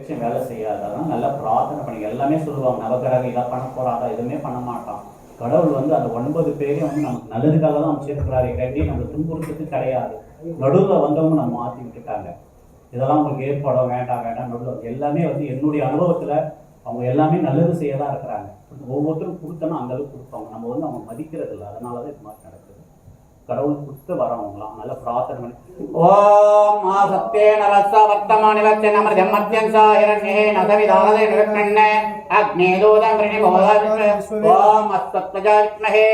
பேச்சும் வேலை செய்யாது. அதனால் நல்லா பிரார்த்தனை பண்ணி எல்லாமே சொல்லுவாங்க. நவகிரகம் இதை பண்ண போகிறாதா, எதுவுமே பண்ண மாட்டான். கடவுள் வந்து அந்த 9 பேரையும் வந்து நமக்கு நல்லதுக்காக தான் அமைச்சிருக்கிறாரே கட்டி நம்ம துன்புறுத்துக்கு கிடையாது. நடுவில் வந்தவங்க நம்ம மாற்றி விட்டுட்டாங்க. இதெல்லாம் உங்களுக்கு ஏற்படும், வேண்டாம் வேண்டாம் நடுவில் எல்லாமே வந்து என்னுடைய அனுபவத்தில் அவங்க எல்லாமே நல்லது செய்ய தான் இருக்கிறாங்க. ஒவ்வொருத்தரும் கொடுத்தோன்னா அந்தளவுக்கு கொடுப்பாங்க. நம்ம வந்து அவங்க மதிக்கிறது இல்லை. அதனால தான் இது மாதிரி நடக்குது. கடவுள் கொடுத்து வரவங்களாம் நல்ல பிரார்த்தனை பண்ணி ஓம் ஆ சத்யேன ரஸ்ஸ வர்த்தமானி வச்சன அமிர்தம் மத்யன்சா ஹிரண்யே நதவிதாதே நிரக்னே அக்னே தூதம் ரிணிபோதா ஓம் அஸ்வத்வஜா வித்மஹே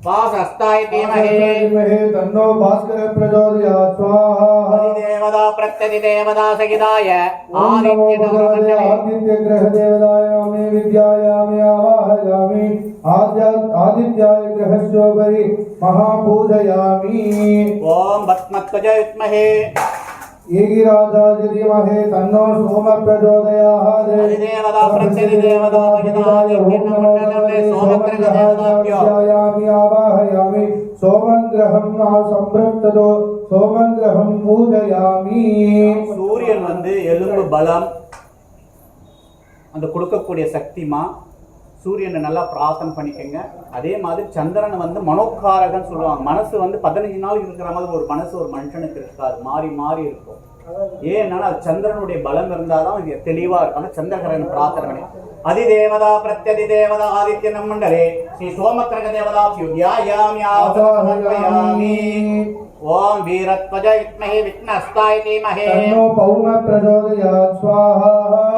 வாசஸ்தாய தீமஹே தன்னோ பாஸ்கர பிரச்சோதயாத் ஸ்வாஹா தேவதா பிரத்யதி தேவதா சகிதாய ஆதித்ய கிரக தேவதாயாமே வித்யாயாமே ஆவாஹயாமி ஆதித்யாய கிரகஸ்யோபரி महापूजयामि ओम भस्मध्वज विद्महे ईगिराजाय धीमहि तन्नो सोम प्रचोदयात् देवता प्रत्यदि देवता भजनाय यज्ञमण्डले सोमग्रह देवताभ्यायामि आवाहयामि सोमग्रहं संप्रक्ततो सोमग्रहं पूजयामि சூரியன் வந்து எலும்பு பலம் அந்த கொடுக்கக்கூடிய சக்திமா. சூரியனை நல்லா பிரார்த்தனை பண்ணிக்கங்க. அதே மாதிரி சந்திரன் வந்து மனோக்காரகன் சொல்லுவாங்க. மனசு வந்து 15 நாள் இருக்கிற மாதிரி ஒரு மனசு ஒரு மனுஷனுக்கு இருக்காது, மாறி மாறி இருக்கும். ஏன்னா அது சந்திரனுடைய பலம் இருந்தாதான் இது தெளிவா இருக்கும். சந்திரகரன் பிரார்த்தனை பண்ணி அதிதேவதா பிரத்யதி தேவதா ஆதித்ய நம்மண்டலே ஸ்ரீ சோமக்கிரக தேவதா ஓம் வீரத்வஜ வித்மஹே விக்னஸ்தாய தீமஹே தன்னோ பௌம பிரச்சோதயாத் ஸ்வாஹா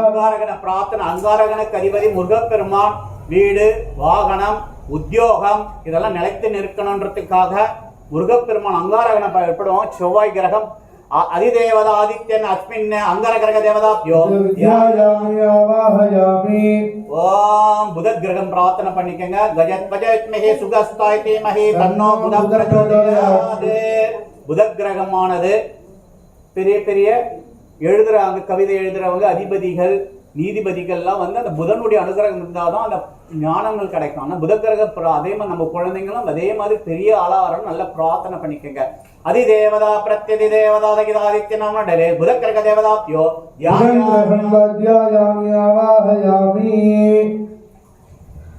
அங்காரகன பிரார்த்தனை. அங்காரகனுக்கு அதிபதி முருகப்பெருமான். வீடு, வாகனம், உத்தியோகம் இதெல்லாம் நிலைத்து நிற்கணுன்றதுக்காக முருகப்பெருமான் அங்காரகனை பயன்படும். செவ்வாய் கிரகம் அதிதேவதா ஆதித்யன் அஸ்மின் அங்கார கிரக தேவதா ஓம் புத கிரகம் பிரார்த்தனை பண்ணிக்கங்க. கஜத்வஜ வித்மஹே சுகஸ்தாய தீமஹே தன்னோ புத பிரச்சோதயாத். புத கிரகமானது பெரிய பெரிய எழுதுறாங்க, கவிதை எழுதுறவங்க, அதிபதிகள், நீதிபதிகள்லாம் வந்து அந்த புதனுடைய அனுகிரகம் இருந்தாதான் அந்த ஞானங்கள் கிடைக்கும். ஆனால் புத கிரக அதே மாதிரி நம்ம குழந்தைங்களும் அதே மாதிரி பெரிய ஆளாரம் நல்ல பிரார்த்தனை பண்ணிக்கங்க. அதிதேவதா பிரத்யதி தேவதா ஆதித்ய நாமண்டலே புத கிரக தேவதாப்யோ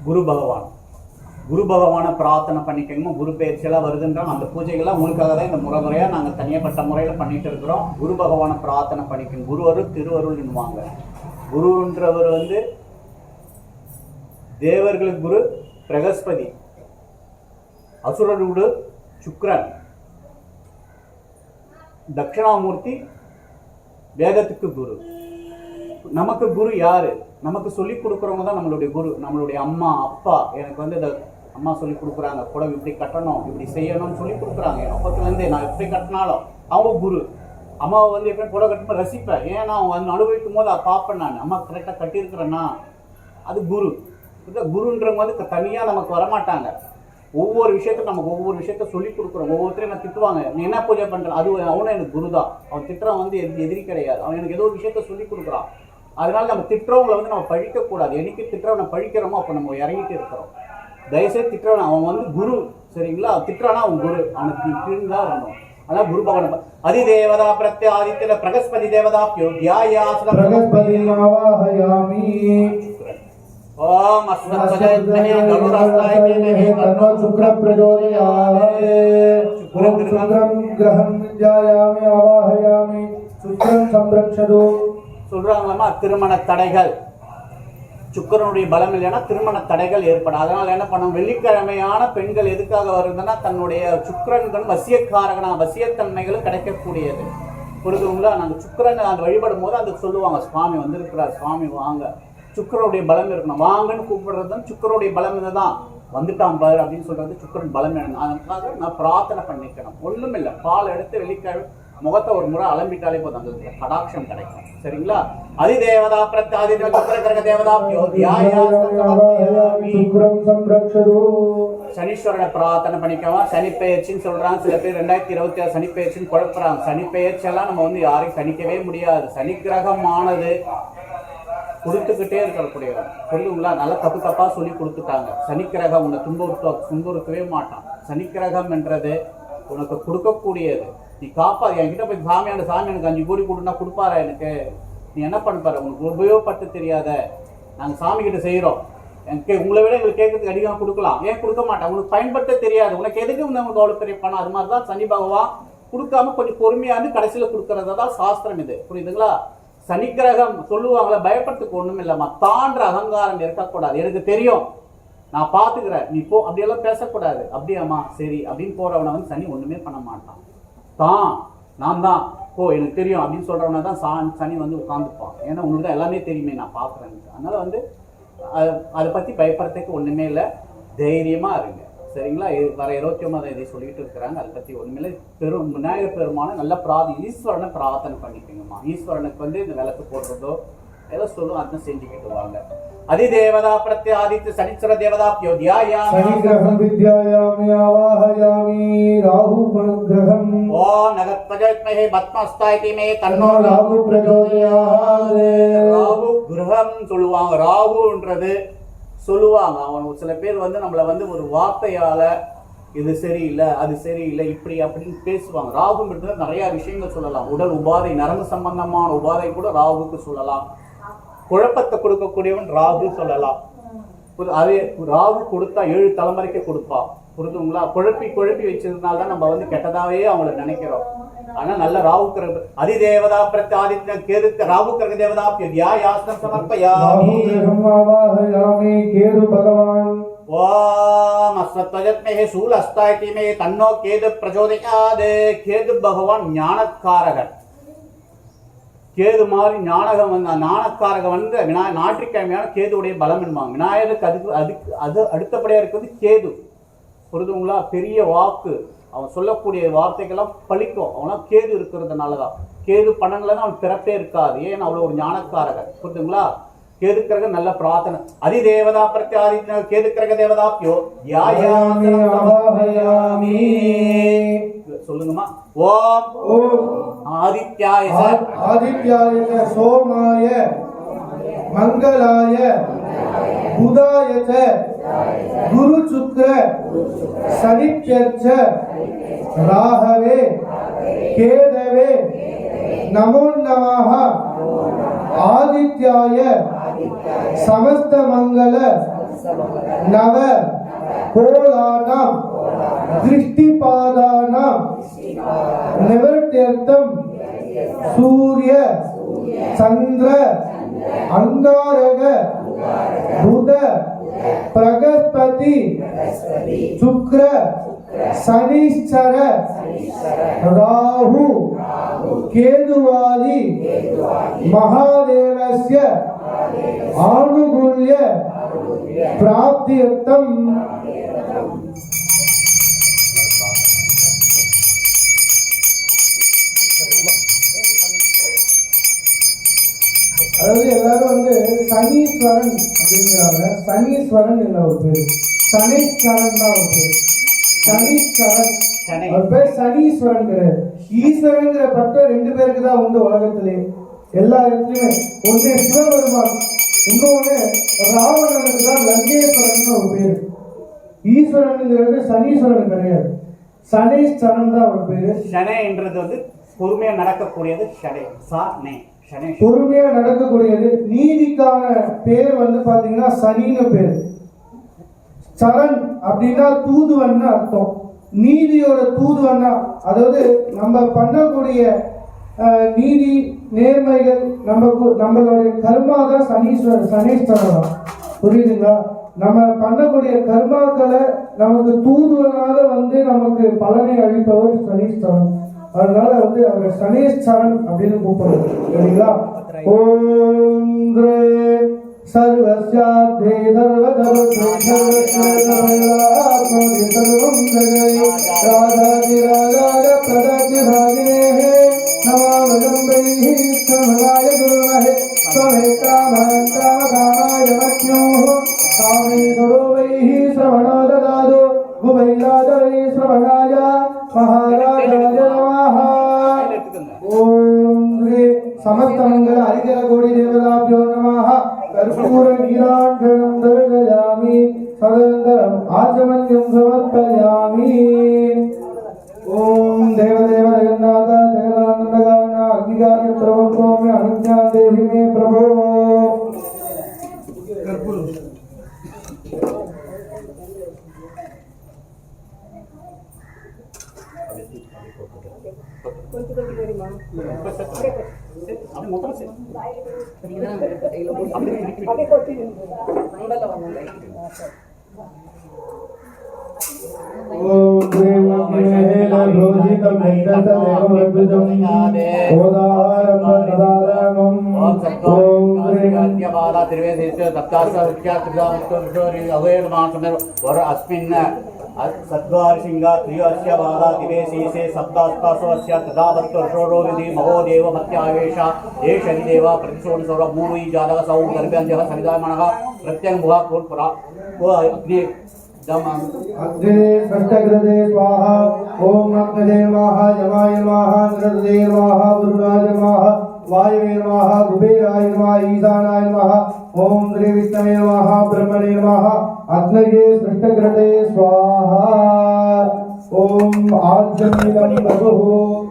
குரு பகவான். குரு பகவானை பிரார்த்தனை பண்ணிக்கணும். குரு பயிற்சியெல்லாம் வருதுன்றாங்க. அந்த பூஜைகள்லாம் உங்களுக்காக தான் இந்த முறையாக நாங்கள் தனியப்பட்ட முறையில் பண்ணிட்டு இருக்கிறோம். குரு பகவானை பிரார்த்தனை பண்ணிக்கணும். குருவருள் திருவருள்னுவாங்க. குருன்றவர் வந்து தேவர்களுக்கு குரு பிரகஸ்பதி, அசுரருடு சுக்ரன், தட்சிணாமூர்த்தி வேதத்துக்கு குரு. நமக்கு குரு யாரு? நமக்கு சொல்லி கொடுக்குறவங்க தான் நம்மளுடைய குரு. நம்மளுடைய அம்மா அப்பா. எனக்கு வந்து இந்த அம்மா சொல்லி கொடுக்குறாங்க, புடவை இப்படி கட்டணும், இப்படி செய்யணும்னு சொல்லி கொடுக்குறாங்க. அப்பத்துலேருந்தே நான் எப்படி கட்டினாலும் அவங்க குரு. அம்மாவை வந்து எப்படி புடவை கட்டும்போது ரசிப்பேன். ஏன்னா அவங்க வந்து அனுபவிக்கும் போது அதை பார்ப்பேன். நான் அம்மா கரெக்டாக கட்டியிருக்கிறேன்னா அது குரு. குருன்றவங்க வந்து தனியாக நமக்கு வரமாட்டாங்க. ஒவ்வொரு விஷயத்தையும் நமக்கு ஒவ்வொரு விஷயத்த சொல்லி கொடுக்குறோம். ஒவ்வொருத்தரையும் நான் திட்டுவாங்க, நீ என்ன பூஜை பண்ணுற, அது அவனும் எனக்கு குரு தான். அவன் திட்டுறான் வந்து எதிரி கிடையாது. அவன் எனக்கு ஏதோ ஒரு விஷயத்த சொல்லி கொடுக்குறான். அதனால நம்ம திட்டுறவங்களை வந்து நம்ம பழிக்கக்கூடாது. என்னைக்கு திட்டுறவனை பழிக்கிறோமோ அப்போ நம்ம இறங்கிட்டு இருக்கிறோம். தயவுசெய்து திட்டுறவன் அவன் வந்து குரு, சரிங்களா? திட்டுறானா அவன் குரு, அவனுக்கு கீழ் தான் வரணும். அதான் குரு பகவான். அதிதேவதா பிரத்ய ஆதித்ய பிரகஸ்பதி தேவதா பிரகஸ்பதி ஆவாஹயாமி ஓம் அஸ்வத்வஜ வித்மஹே கருடாஸ்தாய தீமஹி தன்னோ சுக்ர பிரச்சோதயாத் சுக்ரம் கிரகம் வித்யாயாமி ஆவாஹயாமி சுக்ரம் சம்ரக்ஷது சொல்றாங்களாமா. திருமண தடைகள், சுக்கிரனுடைய பலம் இல்லைன்னா திருமண தடைகள் ஏற்படும். அதனால என்ன பண்ணும், வெள்ளிக்கிழமையான பெண்கள் எதுக்காக வருதுன்னா தன்னுடைய சுக்கிரன்கள் வசியக்காரகனா வசியத்தன்மைகளும் கிடைக்கக்கூடியது. புரிதுங்களா? நாங்கள் சுக்கிரன் அந்த வழிபடும் போது அந்த சொல்லுவாங்க, சுவாமி வந்திருக்கிறார், சுவாமி வாங்க. சுக்கிரனுடைய பலம் இருக்கணும். வாங்கன்னு கூப்பிடுறது சுக்கிரனுடைய பலம் இதுதான். வந்துட்டான் பாரு அப்படின்னு சொல்றது சுக்கிரன் பலம் வேணும். அதுக்காக நான் பிரார்த்தனை பண்ணிக்கணும். ஒன்றும் இல்லை, பால் எடுத்து வெள்ளிக்கிழமை முகத்தை ஒரு முறை அலம்பிட்டாலே போதும், அந்த கடாட்சம் கிடைக்கும். சரிங்களா? அதிதேவதா பிரத்யாதி சுக்கிர தேவதா சனீஸ்வரனை பிரார்த்தனை பண்ணிக்கவா. சனி பெயர்ச்சின்னு சொல்றாங்க சில பேர். 2026 சனி பெயர்ச்சின்னு குழப்புறாங்க. சனி பெயர்ச்சியெல்லாம் நம்ம வந்து யாரையும் கணிக்கவே முடியாது. சனி கிரகமானது கொடுத்துக்கிட்டே இருக்கக்கூடியவர். சொல்லுங்களா? நல்லா தப்பு தப்பா சொல்லி கொடுத்துட்டாங்க. சனிக்கிரகம் உன்னை துன்புறுத்தவே மாட்டான். சனிக்கிரகம் என்றது உனக்கு கொடுக்கக்கூடியது. நீ காப்பாது. என்கிட்ட போய் சாமி எனக்கு 5 கோடி கொடுன்னா கொடுப்பாரா? எனக்கு நீ என்ன பண்ண பாரு, உனக்கு உபயோகப்பட்டு தெரியாத, நாங்கள் சாமி கிட்ட செய்கிறோம், உங்களை விட எங்களுக்கு கேட்கறதுக்கு அதிகமாக கொடுக்கலாம், ஏன் கொடுக்க மாட்டேன், உனக்கு பயன்படுத்த தெரியாது, உனக்கு எதுக்கு உங்களுக்கு அவ்வளோ பெரிய பணம். அது மாதிரி தான் சனி பகவான் கொடுக்காம கொஞ்சம் பொறுமையாந்து கடைசியில் கொடுக்கறதா தான் சாஸ்திரம் இது, புரியுதுங்களா? சனி கிரகம் சொல்லுவாங்களே, பயப்படுறதுக்கு ஒன்றும் இல்லைம்மா, தான்ற அகங்காரம் இருக்கக்கூடாது. எனக்கு தெரியும், நான் பார்த்துக்கிறேன், நீ போ, அப்படியெல்லாம் பேசக்கூடாது. அப்படியாம்மா சரி அப்படின்னு போறவனை வந்து சனி ஒண்ணுமே பண்ண மாட்டான். தான் நான் தான் போ, எனக்கு தெரியும் அப்படின்னு சொல்றவனை தான் சனி வந்து உட்காந்துப்பான். ஏன்னா உங்களுக்கு தான் எல்லாமே தெரியுமே, நான் பார்க்குறேன். அதனால வந்து அதை பற்றி பயப்படுறதுக்கு ஒன்றுமே இல்லை, தைரியமாக இருங்க, சரிங்களா? வர 29ஆம் தேதி சொல்லிட்டு இருக்கிறாங்க, அதை பற்றி ஒன்றுமே இல்லை. விநாயகர் பெருமான நல்ல ஈஸ்வரனை பிரார்த்தனை பண்ணிக்கோங்கம்மா. ஈஸ்வரனுக்கு வந்து இந்த விளக்கு போடுறதோ ஏதோ சொல்லும், அதை செஞ்சுக்கிட்டு வாங்க. அதிதேவதா பிரத்யாதித்ய சனீஸ்வர தேவதாப்யோ த்யாயாமி சனிகிரகம் வித்யாயாமி ஆவாஹயாமி ராகு கிரகம் ஓம் நகத்வஜத்மஹே பத்மஸ்தாயிதி மே தன்னோ ராகு பிரச்சோதயாத். ராகு கிரகம் சொல்லுவாங்க, ராகுன்றது சொல்லுவாங்க. அவன் சில பேர் வந்து நம்மளை வந்து ஒரு வார்த்தையால இது சரியில்லை அது சரியில்லை இப்படி அப்படின்னு பேசுவாங்க. ராகுன்றது நிறைய விஷயங்கள் சொல்லலாம். உடல் உபாதை, நரம்பு சம்பந்தமான உபாதை கூட ராகுக்கு சொல்லலாம். குழப்பத்தை கொடுக்கக்கூடியவன் ராகு சொல்லலாம். அதே ராகு கொடுத்தா 7 தலைமுறைக்கு கொடுப்பா, புரிதுங்களா? குழப்பி வச்சதுனால்தான் நம்ம வந்து கெட்டதாவே அவங்கள நினைக்கிறோம். ஆனா நல்ல ராகு கிரக அதிதேவதா பிரத்யாதித்ய கேது ராகு கிரக தேவதா த்யாயாஸ்னம் சமர்ப்பயாமி கேது பகவான் ஓம் அஸ்வத்வஜத்மஹே சூலஸ்தாயிதி மே தன்னோ கேது பிரச்சோதயாத். கேது பகவான் ஞானக்காரகன். கேது மாதிரி ஞானகம் வந்து ஞானக்காரகம் வந்து ஞாயிற்றுக்கிழமையான கேதுடைய பலம் என்பாங்க. விநாயகருக்கு அது அடுத்தபடியாக இருக்கிறது கேது, புரிதுங்களா? பெரிய வாக்கு, அவன் சொல்லக்கூடிய வார்த்தைகள்லாம் பழிக்கும். அவனா கேது இருக்கிறதுனால தான். கேது பணங்கள்லாம் அவன் பிறப்பே இருக்காது, ஏன் அவ்வளோ ஒரு ஞானக்காரகன், புரிதுங்களா? கேதுக்கிரக நல்ல பிரார்த்தனை. அதிதேவதா பிரத்யாதித்ய கேதுக்கிரக தேவதாப்யோ த்யாயாமி ஆவாஹயாமி. சொல்லுங்கம்மா. ஓம் ஆதித்யாய சோமாய மங்களாய புதாய குரு சுக்ர சனிச்ச ராகவே கேதவே நமோ நமः. ஆதித்யாய சமஸ்த மங்கள நவ கோலானாம் திருஷ்டிபாதானாம் நிவர்த்தியர்த்தம் சூரிய சந்திர அங்காரக புத பிரகஸ்பதி சுக்ர சனீஸ்வர ராகு கேதுவாதி மகாதேவஸ்ய ஆனுகூல்ய பிராப்தியர்த்தம். அதாவது எல்லாரும் வந்து சனீஸ்வரன் அப்படிங்கிறாங்க. சனீஸ்வரன் இல்ல ஒரு பேரு, சனீஸ்வரன் தான் ஒரு பேரு. சனீஸ்வரன் ஒரு பேர், சனீஸ்வரன் கிடையாது. ஈஸ்வரங்கிற பட்டம் 2 பேருக்கு தான் உண்டு உலகத்திலே, எல்லா இடத்துலயுமே. ஒன்று சிவபெருமான், இன்னொன்னு ராவணனுக்கு தான் லங்கேஸ்வரன் ஒரு பேரு. ஈஸ்வரனுங்கிறது சனீஸ்வரன் கிடையாது, சனீஸ்வரன் தான் ஒரு பேரு. சனைன்றது வந்து பொறுமையா நடக்கக்கூடியது. பொறுமையா நடக்கக்கூடியது. நீதிக்கான பேர் வந்து பாத்தீங்கன்னா சனின்னு பேரு. சரண் அப்படின்னா தூதுவன்னு அர்த்தம். நீதியோட தூதுவன்னா, அதாவது நம்ம பண்ணக்கூடிய நீதி நேர்மைகள், நம்மளுடைய கர்மா தான் சனீஸ்வரன். புரியுதுங்களா? நம்ம பண்ணக்கூடிய கர்மாக்களை நமக்கு தூதுவனாக வந்து நமக்கு பலனை அளிப்பவர் சனீஸ்வரன். அதனால வந்து அவர் சனீஸ்வரன் அப்படின்னு கூப்பிடுறது, சரிங்களா? ஓம் सर्वस्याब्धे सर्वधर्मे सर्वस्यात्मनि सर्वं जगै राधाधिराजाय प्रदक्षिणागिनेः नमामजम्बैः श्रवणाय गुरुमहे स्वमेकामहङ्कामकामाय मख्योः कामे गुरुवैः श्रवणो ददातु गुवैराजवै श्रवणाय महाराजाय नमः. ओम ह्री समस्त मंगल हरिकर कोटि देवताभ्यो नमः. कर्पूर नीराञ्जनं दर्शयामि सदन्तरम् आचमन्यं समर्पयामि. ओम देवदेव जगन्नाथ जगदानंद कारणा अग्निकार्य प्रभुत्वं अनुज्ञां देहि ओम श्रीं महेलघोषितं वेङ्कटदेवमद्भुतं ओदारं सदारमं ओम श्रीं बाला त्रिवेदेश सप्ताश्री अवैर्मासमेव वर अस्मिन् सद्वारसिंगा त्रियस्य बाला दिवेशीसे सप्तास्तासोऽस्य तदावत्वर्षोरो विधि महोदेव मत्यावेश देशनिदेव प्रतिशोणसौर मूर्वी जातक सौ गर्भ्यञ्जः सविदामणः प्रत्यङ्गुहा कोर्पुरा को अग्नि अग्ने षष्ठग्रदे स्वाहा ओम अग्ने स्वाहा यमाय स्वाहा नृदे स्वाहा वरुणाय स्वाहा वायवे स्वाहा कुबेराय स्वाहा ईशानाय स्वाहा ओम श्री विष्णवे स्वाहा ब्रह्मणे स्वाहा अग्नये षष्ठग्रदे स्वाहा ओम आज्ञमीलं वसुः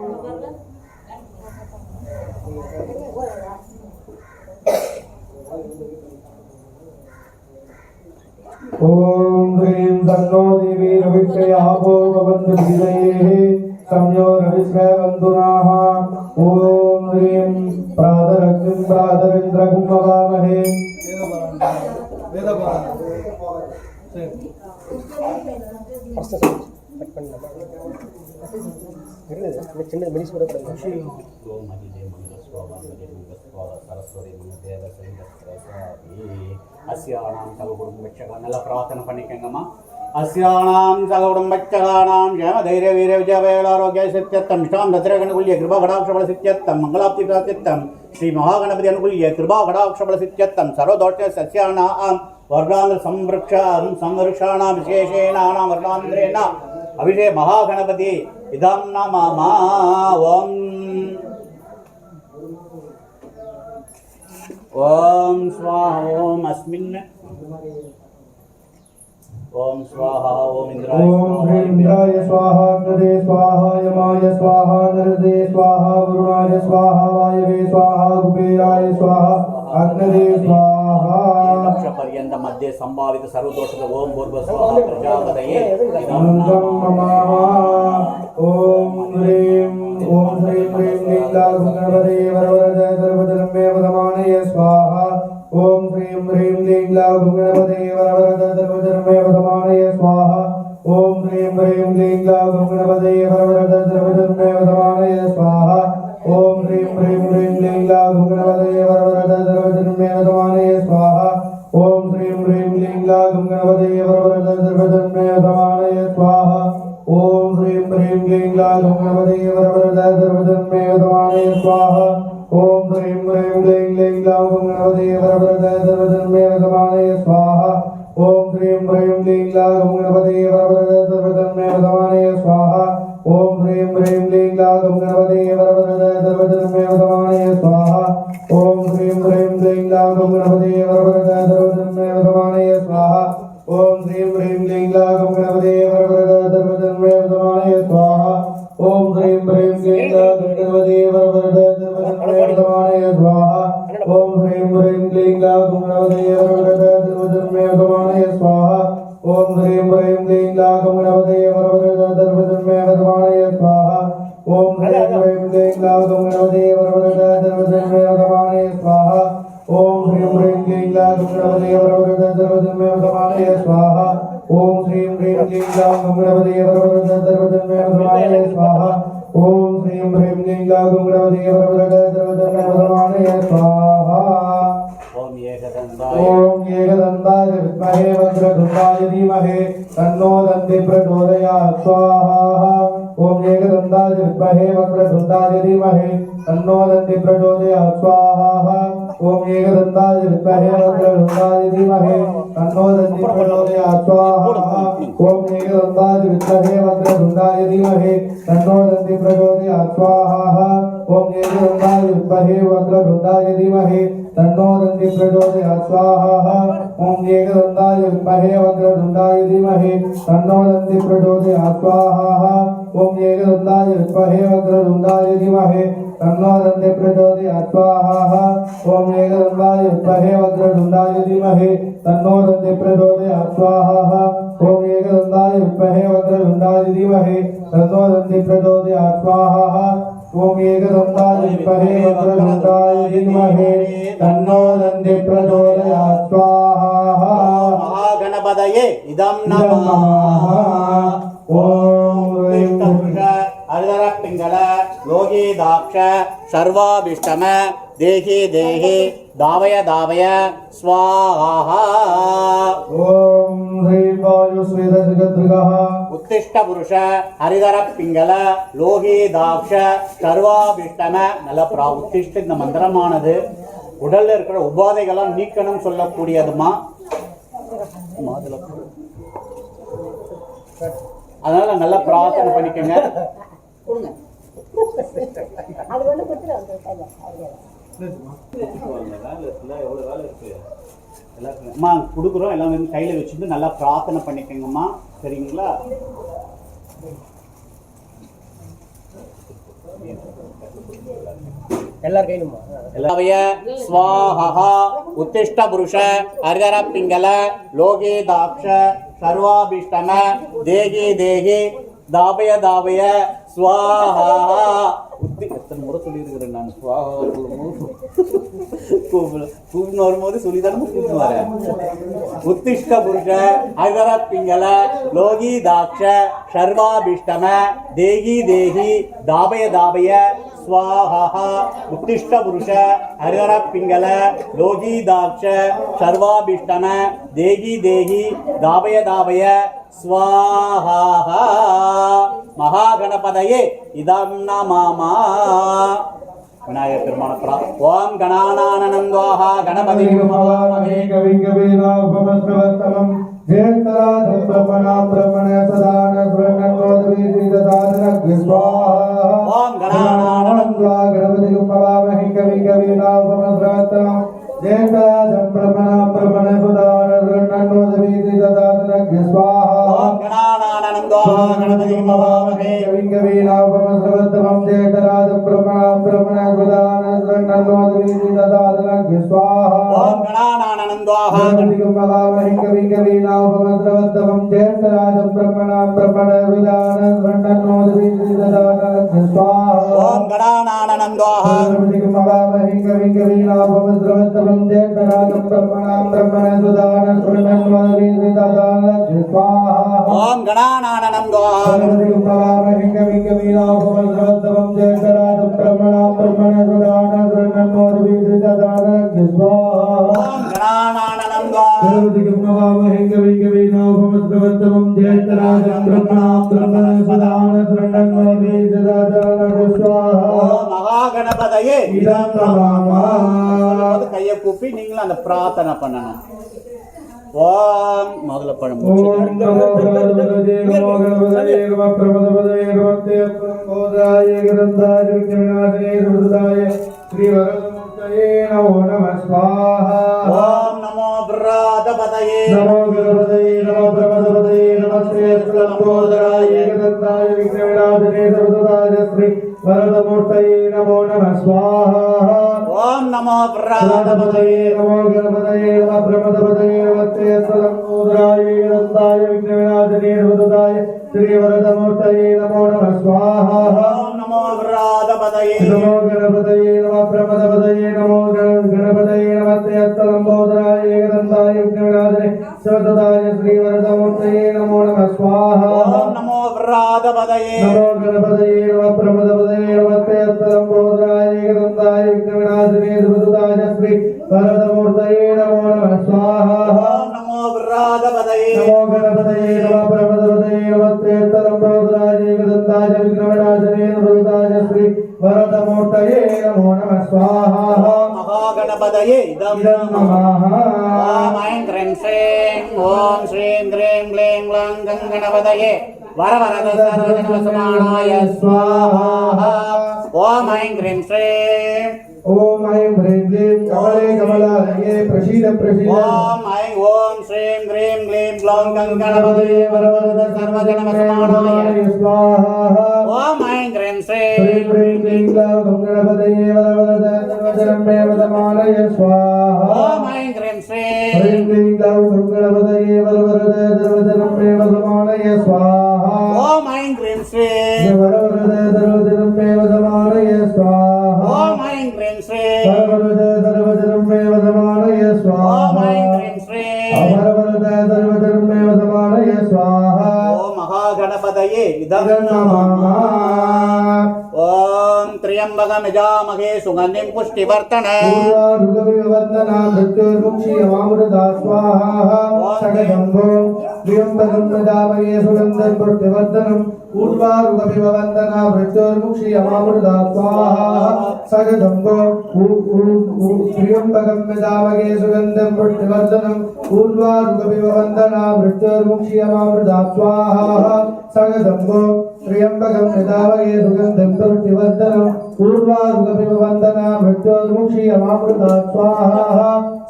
ओम ह्रीं तन्नो देवी रवित्रयापो भवन्तु विजयेः सम्यो रविश्रवन्तुनाः ओम ह्रीं प्रातरग्निं प्रातरिन्द्रं भवामहे अस्याणां सगुडुम्बच्चकानां प्रार्थना पण्णिकंगम्मा अस्याणां सगुडुम्बच्चकानां जय धैर्य वीर विजय आरोग्य सिद्ध्यर्थं इष्टां दत्तरगणकुल्य कृपा कटाक्षबल सिद्ध्यर्थं मंगलाप्ति प्राप्त्यर्थं श्री महागणपति अनुकूल्य कृपा कटाक्षबल सिद्ध्यर्थं सर्वदोष सस्यानां वर्णान् संवृक्षाणां विशेषेण वर्णान्द्रेण अभिषेक महागणपति इदं नमः ओम स्वाहा ओम अस्मिन् ओम स्वाहा ओम इंद्राय स्वाहा अग्नये स्वाहा यमाय स्वाहा नृदे स्वाहा वरुणाय स्वाहा वायवे स्वाहा कुबेराय स्वाहा अग्नये स्वाहा पर्यंत मध्ये संभावित सर्वदोषक ओम भूर्भ स्वाहा प्रजापतये ओम ह्रीं गणपते वरवरद सर्वधर्मे वदमानय स्वाहा ओम ह्रीं गणपते वरवरद सर्वधर्मे वदमानय स्वाहा ओम ह्रीं गणपते वरवरद सर्वधर्मे वदमानय स्वाहा ओम ह्रीं गणपते वरवरद सर्वधर्मे वदमानय स्वाहा ओम ह्रीं गणपते वरवरद सर्वधर्मे वदमानय स्वाहा ओम ह्रीं गणपते वरवरद सर्वधर्मे वदमानय स्वाहा ओम ह्रीं गणपते वरवरद सर्वधर्मे वदमानय स्वाहा ओम ह्रीं गणपते वरवरद सर्वधर्मे वदमानय स्वाहा ओम ह्रीं गणपते वरवरद सर्वधर्मे वदमानय स्वाहा ओम ह्रीं गणपते वरवरद सर्वधर्मे वदमानय स्वाहा ओम ह्रीं गणपते वरवरद सर्वधर्मे वदमानय स्वाहा ओम ह्रीं गणपते वरवरद सर्वधर्मे वदमानय स्वाहा ओम ह्रीं गणपते वरवरद सर्वधर्मे वदमानय स्वाहा ओम ह्रीं गणपते वरवरद सर्वधर्मे वदमानय स्वाहा ओम ह्रीं गणपते वरवरद सर्वधर्मे वदमानय स्वाहा ओम ह्रीं गणपते वरवरद सर्वधर्मे वदमानय स्वाहा ओम ह्रीं गणपते वरवरद सर्वधर्मे वदमानय स्वाहा ओम ह्रीं गणपते वरवरद सर्वधर्मे वदमानय स्वाहा ओम एकदन्ताय विद्महे वक्रतुण्डाय धीमहि तन्नो दन्ति प्रचोदयात् स्वाहा ओम एकदन्ताय विद्महे वक्रतुण्डाय धीमहि तन्नो दन्ति प्रचोदयात् स्वाहा ओम एकदन्ताय विद्महे वक्रतुण्डाय धीमहि तन्नो दन्ति प्रचोदयात् स्वाहा ओम एकदन्ताय विद्महे वक्रतुण्डाय धीमहि तन्नो दन्ति प्रचोदयात् स्वाहा ओम एकदन्ताय विद्महे वक्रतुण्डाय धीमहि तन्नो दन्ति प्रचोदयात् स्वाहा ओम एकदन्ताय विद्महे वक्रतुण्डाय धीमहि तन्नो दन्ति प्रचोदयात् स्वाहा ओम एकदन्ताय विद्महे वक्रतुण्डाय धीमहि तन्नो दन्ति प्रचोदयात् स्वाहा ओम एकदन्ताय विद्महे वक्रतुण्डाय धीमहि तन्नो दन्ति प्रचोदयात् स्वाहा ओम एकदन्ताय विद्महे वक्रतुण्डाय धीमहि तन्नो दन्ति प्रचोदयात् स्वाहा ओम एकदन्ताय विद्महे वक्रतुण्डाय धीमहि तन्नो दन्ति प्रचोदयात् स्वाहा महागणपतये इदं नमः ओम ह्रीं हरिधर पिंगल लोकीदाक्ष सर्वाभिष्टम देहि देहि दावय दावय स्वाहा ओम ह्रीं वायुस्वेदजगद्रुगः उत्तिष्ठ पुरुष हरिधर पिंगल लोकीदाक्ष सर्वाभिष्टम நல்ல உத்திஷ்ட இந்த மந்திரமானது உடல்ல இருக்கிற உபாதைகளை நீக்கணும் சொல்லக்கூடியதுமா அதனால நல்லா பிரார்த்தனை பண்ணிக்கங்க. அம்மா கொடுக்குறோம் எல்லாம் வந்து கையில வச்சுட்டு நல்லா பிரார்த்தனை பண்ணிக்கங்கம்மா, சரிங்களா? स्वाहा उत्तिष्ठ पुरुष हरिधर पिंगल लोकीदाक्ष सर्वाभिष्टम देहि देहि दावय दावय स्वाहा எத்தனை முறை சொல்லியிருக்கிறேன் நான் சுவாகா கூப்பிட்டு வரும்போது சொல்லிதானே கூப்பிட்டு வரேன். உத்திஷ்ட புருஷ ஹரிதர பிங்கள லோகீதாக்ஷ சர்வாபிஷ்டம தேகி தேகி தாபய தாபய स्वाहा उत्तिष्ठ पुरुष हरिहर पिंगल लोकीदाक्ष सर्वाभिष्टम देहि देहि दावय दावय स्वाहा महागणपतये इदं नमः विनायक पेरुमाल ओम गणानानंदवाः गणपति नमः कवि कवीनाभमस्रवत्तमं जयन्तराजं ब्रह्मण सदान स्वर्णोदवीदानग् स्वाहा ओम गणानानंदवाः गणपति नमः कवि कवीनाभमस्रवत्तमं जयन्तराजं ब्रह्मण सदान स्वर्णोदवीदानग् स्वाहा ओम गणानानंदवाः गणपति नमः कवि कवीनाभमस्रवत्तमं जयन्तराजं ब्रह्मण सदान स्वर्णोदवीदानग् स्वाहा ओम गणानानंदवाः कवि कवीनाभमस्रवत्तमं जयन्तराजं ब्रह्मण सदान स्वर्णोदवीदानग् स्वाहा ओम गणानानंदवाः कवि कवीनाभमस्रवत्तमं जयन्तराजं ब्रह्मण सदान स्वर्णोदवीदानग् स्वाहा ओम गणानानंदवाः कवि कवीनाभमस्रवत्तमं जयन्तराजं ब्रह्मण सदान स्वर्णोदवीदानग् स्वाहा ओम गणानानंदवाः कवि कवीनाभमस्रवत्तमं जयन्तराजं ब्रह्मण सदान स्वर्णोदवीदानग् स्वाहा ओम महागणपतये इदं नमः கையை கூப்பி நீங்களும் அந்த பிரார்த்தனை பண்ணணும். ஓம் முதல்ல பழம் ओम नमो भगवते नमो गणपतये नमः प्रमदपतये नमः तेऽप्रमोदाय गन्धाय विघ्नविनाशने सुहृदाय श्रीवरदमूर्तये नमो नमः स्वाहा ओम नमो व्रातपतये नमो गणपतये नमो प्रमदपतये नमः तेऽप्रमोदाय गन्धाय विघ्नविनाशने सुहृदाय श्रीवरदमूर्तये नमो नमः स्वाहा ओम नमो व्रातपतये नमो गणपतये नमः प्रमदपतये नमः तेऽप्रमोदाय गन्धाय विघ्नविनाशने सुहृदाय श्रीवरदमूर्तये नमो नमः स्वाहा ओम नमो व्रातपतये नमो गणपतये नमः प्रमदपतये नमो गणपतये नमः तेऽप्रमोदाय गन्धाय विघ्नविनाशने सुहृदाय श्रीवरदमूर्तये नमो नमः स्वाहा ओम नमो व्रातपतये नमो गणपतये नमः प्रमदपतये नमः तेऽप्रमोदाय गन्धाय विघ्नविनाशने सुहृदाय श्रीवरदमूर्तये नमो नमः स्वाहा ओम नमो व्रातपतये नमो गणपतये नमः प्रमदपतये नमः तेऽप्रमोदाय गन्धाय विघ्नविनाशने सुहृदाय श्रीवरदमूर्तये नमो नमः स्वाहा ओम महागणपतये इदं नमः ओम ऐं ह्रीं श्रीं ओम श्रीं ह्रीं क्लीं ग्लौं गणपतये वरवरद सर्वजनसमानाय स्वाहा ओम ऐं ह्रीं श्रीं ओम ऐं ह्रीं क्लीं कमले कमलालये प्रसीद प्रसीद ओम ऐं ओम श्रीं ह्रीं क्लीं ग्लौं गणपतये वरवरद सर्वजनसमानाय स्वाहा ओम ऐं ह्रीं श्रीं ह्रीं ह्रीं क्लीं ग्लौं गणपतये वरवरद सर्वजनमे वदमानय स्वाहा ओम ऐं ह्रीं श्रीं ह्रीं क्लीं ग्लौं गणपतये वरवरद सर्वजनमे वदमानय स्वाहा ओम ऐं ह्रीं श्रीं वरवरद सर्वजनमे वदमानय इदं नमामः। ॐ त्र्यम्बकं यजामहे सुगन्धिं पुष्टिवर्धनम् पूर्वारुगविवन्दना मृत्युर्मुक्षीयमामृता स्वाहा सकजम्भो त्र्यम्बकं यजामहे सुगन्धिं पुष्टिवर्धनम् पूर्वारुगविवन्दना मृत्युर्मुक्षीयमामृता स्वाहा सकजम्भो त्र्यम्बकं यजामहे सुगन्धिं पुष्टिवर्धनम् पूर्वारुगविवन्दना मृत्युर्मुक्षीयमामृता स्वाहा सकजम्भो त्र्यम्बकं यजामहे सुगन्धिं पुष्टिवर्धनम् पूर्वारुगविवन्दना मृत्युर्मुक्षीयमामृता स्वाहा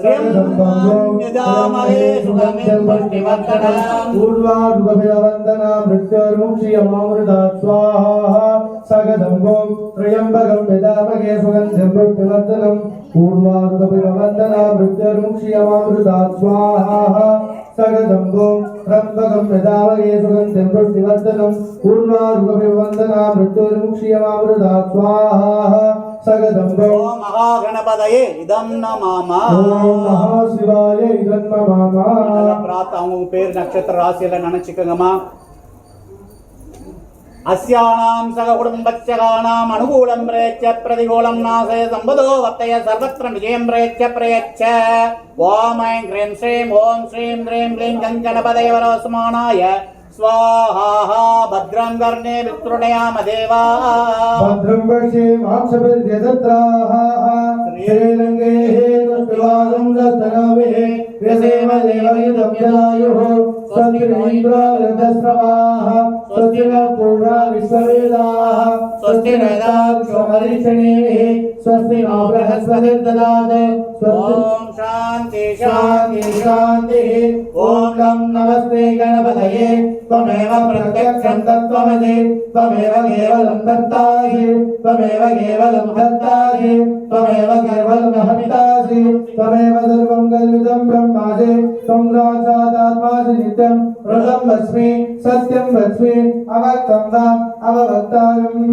त्र्यम्बकं यजामहे सुगन्धिं पुष्टिवर्धनम् पूर्वारुगविवन्दना मृत्युर्मुक्षीयमामृता स्वाहा सकजम्भो त्र्यम्बकं यजामहे सुगन्धिं पुष्टिवर्धनम् पूर्वारुगविवन्दना मृत्युर्मुक्षीयमामृता स्वाहा सकजम्भो त्र्यम्बकं यजामहे सुगन्धिं पुष्टिवर्धनम् पूर्वारुगविवन्दना मृत्युर्मुक्षीयमामृता स्वाहा सकजम्भो ओम महागणपतये इदं नमामः। ओम महाशिवाय इदं नमामः। प्रातः उंग पेर नक्षत्र राशियெல்லாம் நினைச்சுக்கங்கம்மா. अस्यानां सगकुटुम्बच्चकानाम् अनुकूलं प्रेच्य प्रतिकूलं नाशय सम्पदो वर्तय सर्वत्र विजयं प्रेच्य प्रयच्छ। ओम ऐं ह्रीं श्रीं ओम श्रीं ह्रीं क्लीं गणपतये वरवस्मानाय स्वाहा। भद्रं कर्णे विस्तृणयाम देवा भद्रं पश्ये माक्षभिर्यजत्राः श्रीरङ्गे दुष्टवागं दत्तनवे व्यसेम देवयदभ्यदायुः स्वस्ति न इन्द्रावृतस्रवाः स्वस्ति न पूर्णा विश्ववेदाः स्वस्ति न दाक्षमरिक्षणेः स्वस्ति न बृहस्पतिर्ददात् ओम शांति शान्ति शान्तिः ॐ लं नमस्ते गणपतये त्वमेव प्रत्यक्षं तत्त्वमसि त्वमेव केवलं कर्तासि त्वमेव केवलं भर्तासि त्वमेव केवलमहमितासि त्वमेव सर्वं कल्विदं ब्रह्मासि त्वं साक्षादात्मासि नित्यं ऋतं वच्मि सत्यं वच्मि अवक्तं वा अववक्तारम्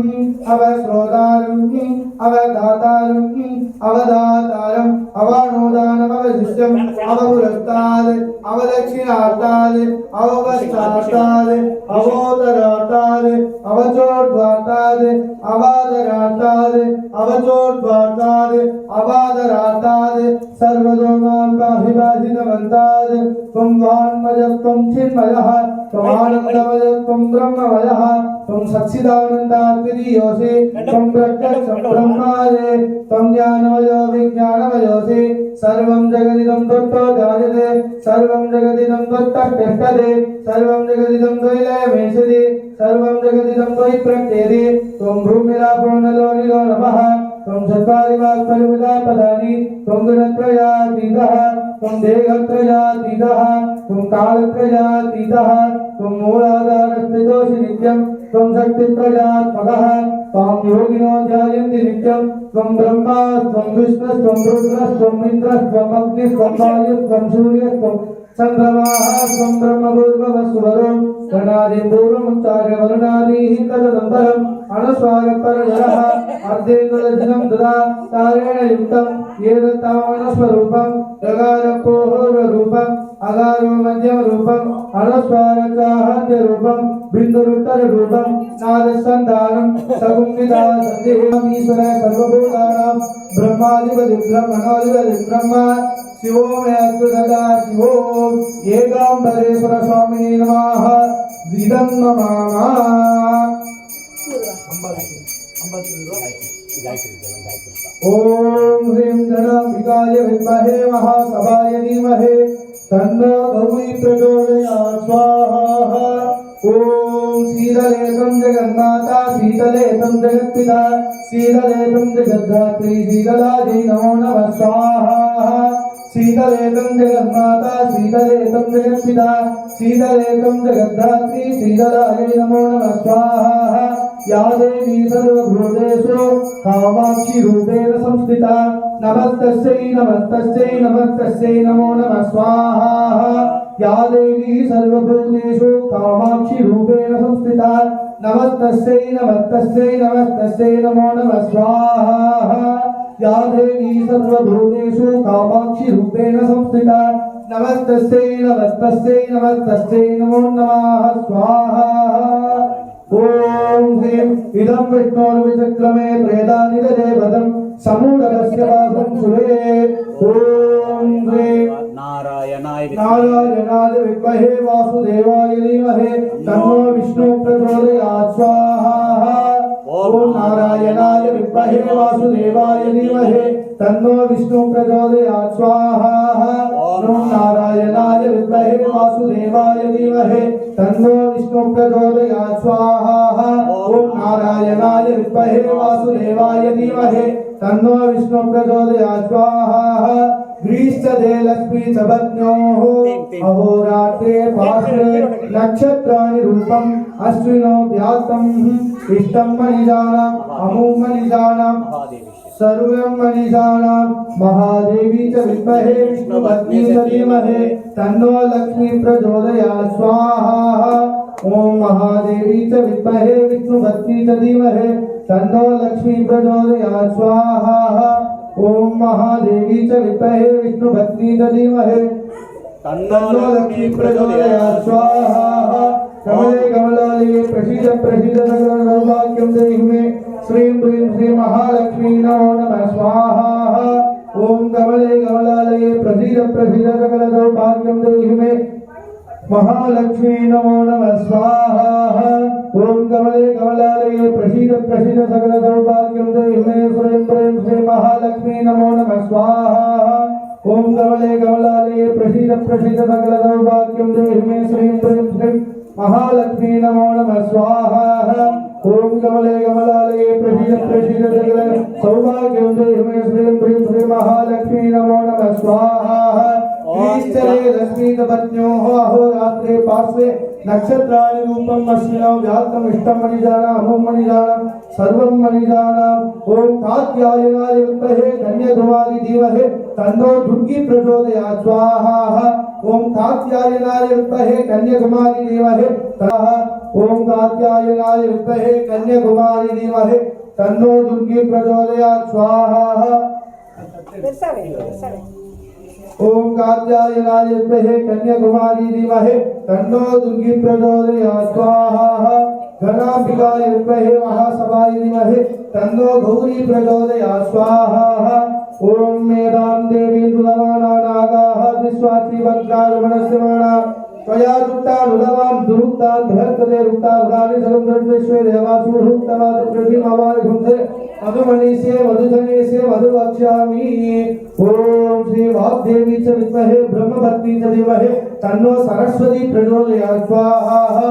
अवश्रोतारम् अवदातारम् अवदातारम् अवानोदानमवशिष्टम् अवपुरस्ताद् अवदक्षिणार्ताद् अवपश्चात्ताद् अवोदरार्ताद् अवचोर्ध्वार्ताद् अवादरार्ताद् अवचोर्ध्वार्ताद् अवादरार्ताद् सर्वतो मां पाहि पाहितमन्ताद् त्वं वाङ्मयः त्वं चिन्मयः त्वमानन्दमयः त्वं ब्रह्ममयः त्वं सच्चिदानन्दाद्वितीयोऽसि त्वं प्रत्यक्षं ब्रह्मादि त्वं ज्ञानमयो विज्ञानमयोऽसि सर्वं जगदिदं त्वत्तो जायते सर्वं जगदिदं त्वत्तः तिष्ठति सर्वं जगदिदं त्वयिलयमेषति सर्वं जगदिदं त्वयि प्रत्येति त्वं भूमिरापो नलो निलो नमः त्वं चत्वारि वाक्परिमितापदानि त्वं गुणत्रयातीतः त्वं देहत्रयातीतः त्वं कालत्रयातीतः त्वं मूलाधारस्थितोऽसि नित्यं त्वं शक्तित्रयात्मकः त्वां योगिनो ध्यायन्ति नित्यं त्वं ब्रह्मा त्वं विष्णुस्त्वं रुद्रस्त्वं इन्द्रस्त्वं अग्निस्त्वं वायुस्त्वं सूर्यस्त्वं चन्द्रमाः त्वं ब्रह्मपूर्ववस्वरं गणादिं पूर्वमुच्चार्य वरुणादिः तदनन्तरम् अनुस्वारपरजरः अर्धेन्दुलधिनं ददा तारेण युक्तं एतत्तामनस्वरूपं यगारपोहरूपम् अगारो मध्यमरूपम् अनुस्वारकाहत्यरूपं बिन्दुरुत्तररूपं नादसन्धानं सगुंविता सन्देहमीश्वर सर्वभूतानां ब्रह्माधिपति ब्रह्मणोऽधिपति ब्रह्म शिवो मे अस्तु सदा शिवो एकाम्बरेश्वर स्वामिने नमः इदं नमामः। ओम ह्रीं गणाम्बिकाय विद्महे महासभाय धीमहि तन्नो गौरी प्रचोदयात् स्वाहा। ओम शीतलेतं जगन्माता शीतलेतं जगत्पिता शीतलेतं जगद्धात्री शीतलायै नमो नमः स्वाहा। शीतलेतं जगन्माता शीतलेतं जगत्पिता शीतलेतं जगद्धात्री शीतलायै नमो नमः स्वाहा। या देवी सर्वभूतेषु कामाक्षी रूपेण संस्थिता नमस्तस्यै नमस्तस्यै नमस्तस्यै नमो नमः स्वाहा। या देवी सर्वभूतेषु कामाक्षी रूपेण संस्थिता नमस्तस्यै नमस्तस्यै नमस्तस्यै नमो नमः स्वाहा। या देवी सर्वभूतेषु कामाक्षी रूपेण संस्थिता नमस्तस्यै नमस्तस्यै नमस्तस्यै नमो नमः स्वाहा। ओम ह्रीं इदं विष्णोर्विचक्रमे प्रेदानिदरे वदं समूढकस्य बाहुं सुरे ओम ह्रीं नारायणाय नारायणाय विद्महे वासुदेवाय धीमहि तन्नो विष्णु प्रचोदयात् स्वाहा ओम नारायणाय विद्महे वासुदेवाय धीमहि तन्नो विष्णु प्रचोदयात् स्वाहा ओम नारायणाय विद्महे वासुदेवाय धीमहि तन्नो विष्णु प्रचोदयात् स्वाहा ओम नारायणाय विद्महे वासुदेवाय धीमहि तन्नो विष्णु प्रचोदयात् स्वाहा ग्रीष्मदे लक्ष्मी चबज्ञोः अहोरात्रे पार्श्वे नक्षत्राणि रूपम् अश्विनो व्यात्तम् इष्टं मणिजानाम् अमुं मणिजानाम् सर्वं मणिजानाम् महादेवी च विद्महे विष्णुपत्नी च धीमहि तन्नो लक्ष्मी प्रचोदयात् स्वाहा ओम महादेवी च विद्महे विष्णुपत्नी च धीमहि तन्नो लक्ष्मी प्रचोदयात् स्वाहा ओम महादेवी च विद्महे विष्णुपत्नी च धीमहि तन्नो लक्ष्मी प्रचोदयात् स्वाहा कमले कमलालये प्रसीद प्रसीद सकल सौभाग्यं देहि मे श्रीं ह्रीं श्री महालक्ष्मी नमो नमः स्वाहा ओम कमले कमलालये प्रसीद प्रसीद सकल सौभाग्यं देहि मे महालक्ष्मी नमो नमः स्वाहा ओम कमले कमलालये प्रसीद प्रसीद सकल सौभाग्यं देहि मे श्रीं ह्रीं श्री महालक्ष्मी नमो नमः स्वाहा ओम कमले कमलालये प्रसीद प्रसीद सकल सौभाग्यं देहि मे श्रीं ह्रीं श्री महालक्ष्मी नमो नमः स्वाहा ओम कमले कमलालये प्रसीद प्रसीद सकल सौभाग्यं देहि मे श्रीं ह्रीं श्री महालक्ष्मी नमो नमः स्वाहा ईश्वरे लक्ष्मी कपत्न्योः अहोरात्रे पार्श्वे नक्षत्राणि रूपम् अश्विनो व्यात्तम् इष्टं मणिजानाम् अमुं मणिजानाम् सर्वं मणिजानाम् ओम कात्यायनाय विद्महे कन्याकुमारी धीमहि तन्नो दुर्गी प्रचोदयात् स्वाहा ओम कात्यायनाय विद्महे कन्याकुमारी धीमहि ओम कात्यायनाय विद्महे कन्याकुमारी धीमहि तन्नो दुर्गी प्रचोदयात् स्वाहा ओम कात्यायनाय विद्महे कन्याकुमारी धीमहि तन्नो दुर्गी प्रचोदयात् स्वाहा गणाम्बिकाय विद्महे महासभाय धीमहि तन्नो गौरी प्रचोदयात् स्वाहा ओम मेदां देवी दुलवाना नागाः विश्वाची वज्रारमणस्यमाना त्वया दुट्टानुलवां दुरुक्तां बृहत्पदे रुक्ताभ्राणि सर्वद्विश्वे देवासुरुक्तवाद प्रतिमावानि धुंसे मधुमणिसे मधुधनेसे मधुवक्ष्यामि ओम श्री वाग्देवी च विद्महे ब्रह्मपत्नी च धीमहि तन्नो सरस्वती प्रचोदयात् स्वाहा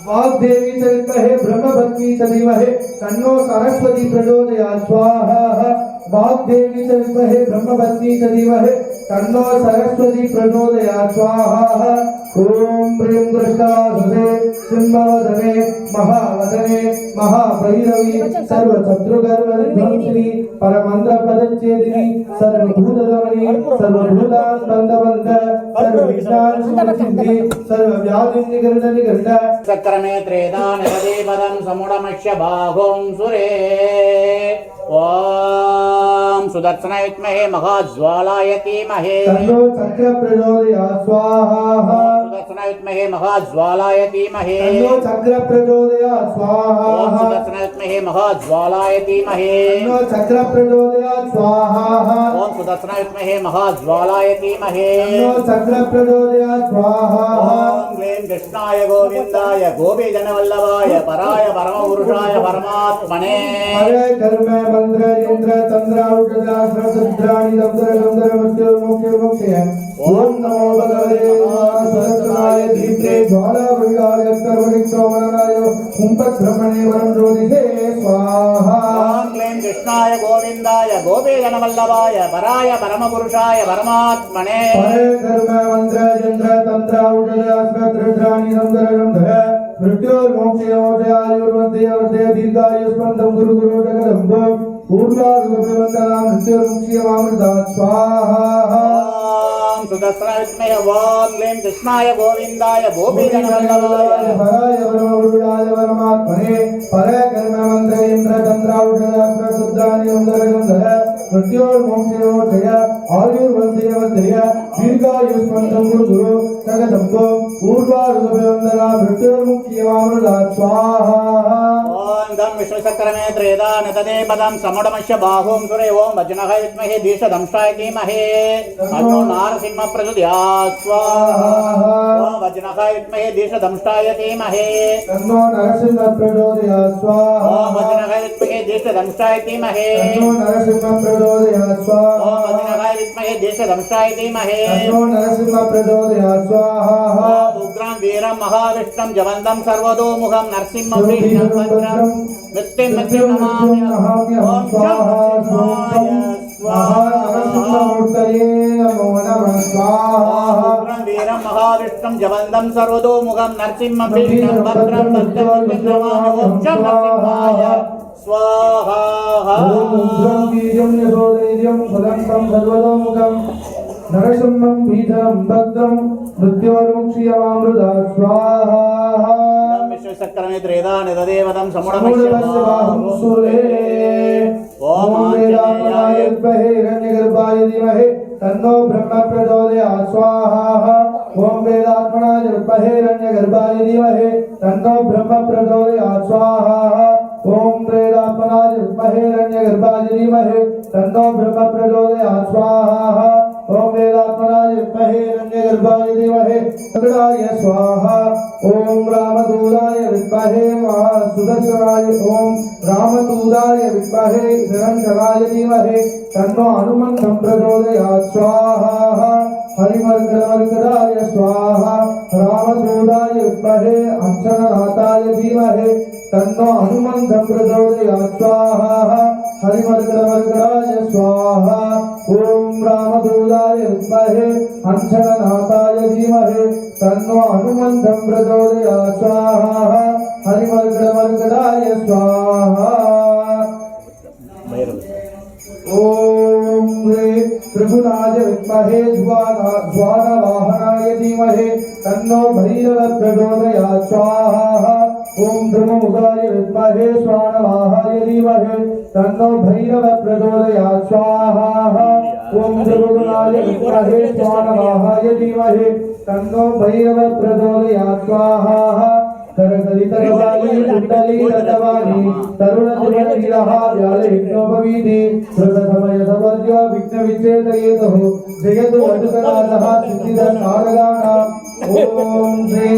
वाग्देवी च विद्महे ब्रह्मपत्नी च धीमहि तन्नो सरस्वती प्रचोदयात् स्वाहा वाग्देवी च विद्महे ब्रह्मपत्नी च धीमहि तन्नो सरस्वती प्रचोदयात् स्वाहा ओम प्रेम कृष्णासुते सिंहवदने महावदने महाभैरवी सर्वशत्रुगर्वनिध्वंसिनी परमंद्रपदच्छेदिनी सर्वभूतदमनी सर्वभूतान्बन्धबन्ध सर्वविघ्नान्शूलसिद्धि सर्वव्याधिनिगण्ड चक्रमे त्रेदानिपदं समुडमश्य बाहुं सुरे ओम सुदर्शनाय विद्महे महाज्वालाय धीमहि तन्नो चक्र प्रचोदयात् स्वाहा सुदर्शनाय विद्महे महाज्वालाय धीमहि तन्नो चक्र प्रचोदयात् स्वाहा सुदर्शनाय विद्महे महाज्वालाय धीमहि तन्नो चक्र प्रचोदयात् स्वाहा ओम सुदर्शनाय विद्महे महाज्वालाय धीमहि तन्नो चक्र प्रचोदयात् स्वाहा ओम क्लीं कृष्णाय गोविन्दाय गोपीजनवल्लभाय पराय परमपुरुषाय परमात्मने हरे कर्म मंत्र यंत्र तंत्र औषध रुद्राणि दब्दर गंधर मृत्यु मोक्ष ओम नमो भगवते वासुदेवाय धीमहि ज्वाला वृगाय सर्वनिक्षोमनाय कुंभब्रह्मणे वरं ज्योतिषे स्वाहा ओम क्लीं कृष्णाय गोविन्दाय गोपीजनवल्लभाय पराय परमपुरुषाय परमात्मने हरे कर्म मंत्र यंत्र तंत्र औषध रुद्राणि दब्दर गंधर मृत्युर्मोक्षयोदयायुर्मध्ये दीर्घायुष्मन्तं गुरु गुरु जगदम्बं पूर्वार्गवन्दनां मृत्युर्मुक्ष्यमामृतात् स्वाहा ओम सुदर्शनाय विद्महे ओम क्लीं कृष्णाय गोविन्दाय गोपीजनवल्लभाय पराय परमपुरुषाय परमात्मने परे कर्म मंत्र यंत्र तंत्र औषध रुद्राणि दब्दर गंधर मृत्युर्मोक्षयोदय आयुर्मध्ये दीर्घायुष्मन्तं गुरु जगदम्बो ऊर्ध्वारुदभिवन्दना मृत्युर्मुख्यमामृता स्वाहा ओम गं विश्वशक्रमे त्रेदान तदे पदं समुडमस्य बाहुं सुरे ओम वज्रः विद्महे दीशदंशाय धीमहि तन्नो नारसिंह प्रचोदयात् स्वाहा ओम वज्रः विद्महे दीशदंशाय धीमहि तन्नो नरसिंह प्रचोदयात् स्वाहा ओम वज्रः विद्महे दीशदंशाय धीमहि तन्नो नरसिंह प्रचोदयात् स्वाहा ओम वज्रः विद्महे दीशदंशाय धीमहि तन्नो नरसिंह प्रचोदयात् स्वाहा ओम उग्रं वीरं महाविष्णुं जवन्तं सर्वतोमुखं नरसिंहं भीष्मं मृत्युं नमामि ओम स्वाहा स्वाहा नरसिंहमूर्तये नमो नमः स्वाहा उग्रं वीरं महाविष्णुं जवन्तं सर्वतोमुखं नरसिंहं भीष्मं भद्रं मृत्युं नमामि ओम नरसिंहाय स्वाहा उग्रं वीर्यं यशोधैर्यं सदन्तं सर्वतोमुखं नरसिंहं भीषणं भद्रं मृत्योर्मुक्षीयमामृता स्वाहा विश्वशक्रमे त्रेदान तदेवतं समुद्रस्य बाहुं सूर्ये ओम वेदात्मनाय विद्महे हिरण्यगर्भाय धीमहि तन्नो ब्रह्म प्रचोदयात् स्वाहा ओम वेदात्मनाय विद्महे हिरण्यगर्भाय धीमहि तन्नो ब्रह्म प्रचोदयात् स्वाहा ओम वेदात्मनाय विद्महे हिरण्यगर्भाय धीमहि तन्नो ब्रह्म प्रचोदयात् स्वाहा ओम वेदात्मनाय विद्महे हिरण्यगर्भाय धीमहि तन्नो स्वाहा ओम रामदूताय विद्महे महासुदर्शनाय ओम रामदूताय विद्महे निरंजनाय धीमहि तन्नो हनुमन्तं प्रचोदयात् स्वाहा हरिमर्गराय स्वाहा रामदूताय विद्महे अंशनाथाय धीमहि तन्नो हनुमन्तं प्रचोदयात् स्वाहा हरिमर्गराय स्वाहा ओम रामदूताय विद्महे अंशनाथाय धीमहि तन्नो हनुमन्तं प्रचोदयात् स्वाहा हरिमर्गराय स्वाहा ओम त्रिभुवनाय विद्महे ज्वालवाहनाय धीमहि तन्नो भैरव प्रचोदयात् स्वाहा ओम ध्रुवमुखाय विद्महे श्वानवाहाय धीमहि तन्नो भैरव प्रचोदयात् स्वाहा ओम ध्रुवमुखाय विद्महे श्वानवाहाय धीमहि तन्नो भैरव प्रचोदयात् स्वाहा करकलितरवाणी कुंडली रतवाणी तरुणतिरः व्यालयज्ञोपवीति श्रुतसमयसवर्ज्य विघ्नविच्छेदयेतुः जयतु वधुकराजः सिद्धिदस्मारगाणाम् ॐ श्री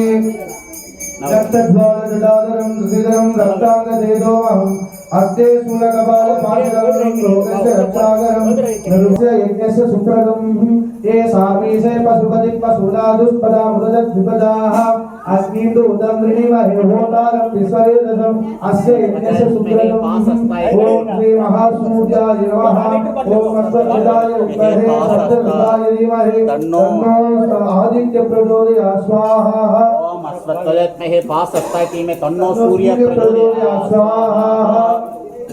रक्तज्वालजटाधरं सुधिधरं रक्ताङ्गदेदोमहम् अस्ते शूलकपालपाशरं लोकस्य रक्षाकरं नृस्य यज्ञस्य सुप्रदं ये सामीशे पशुपतिः पशूनादुष्पदा मृदद्विपदाः अस्मिन्दु उदं ऋणिमहे होतारं विश्ववेदसम् अस्य यज्ञस्य सुप्रदं ॐ श्री महासूर्याय नमः ॐ अश्वत्थाय विद्महे सप्तऋषाय धीमहि तन्नो आदित्य प्रचोदयात् स्वाहा ओम अश्वत्थाय पाशस्ताय में तन्नो सूर्य प्रचोदयात् स्वाहा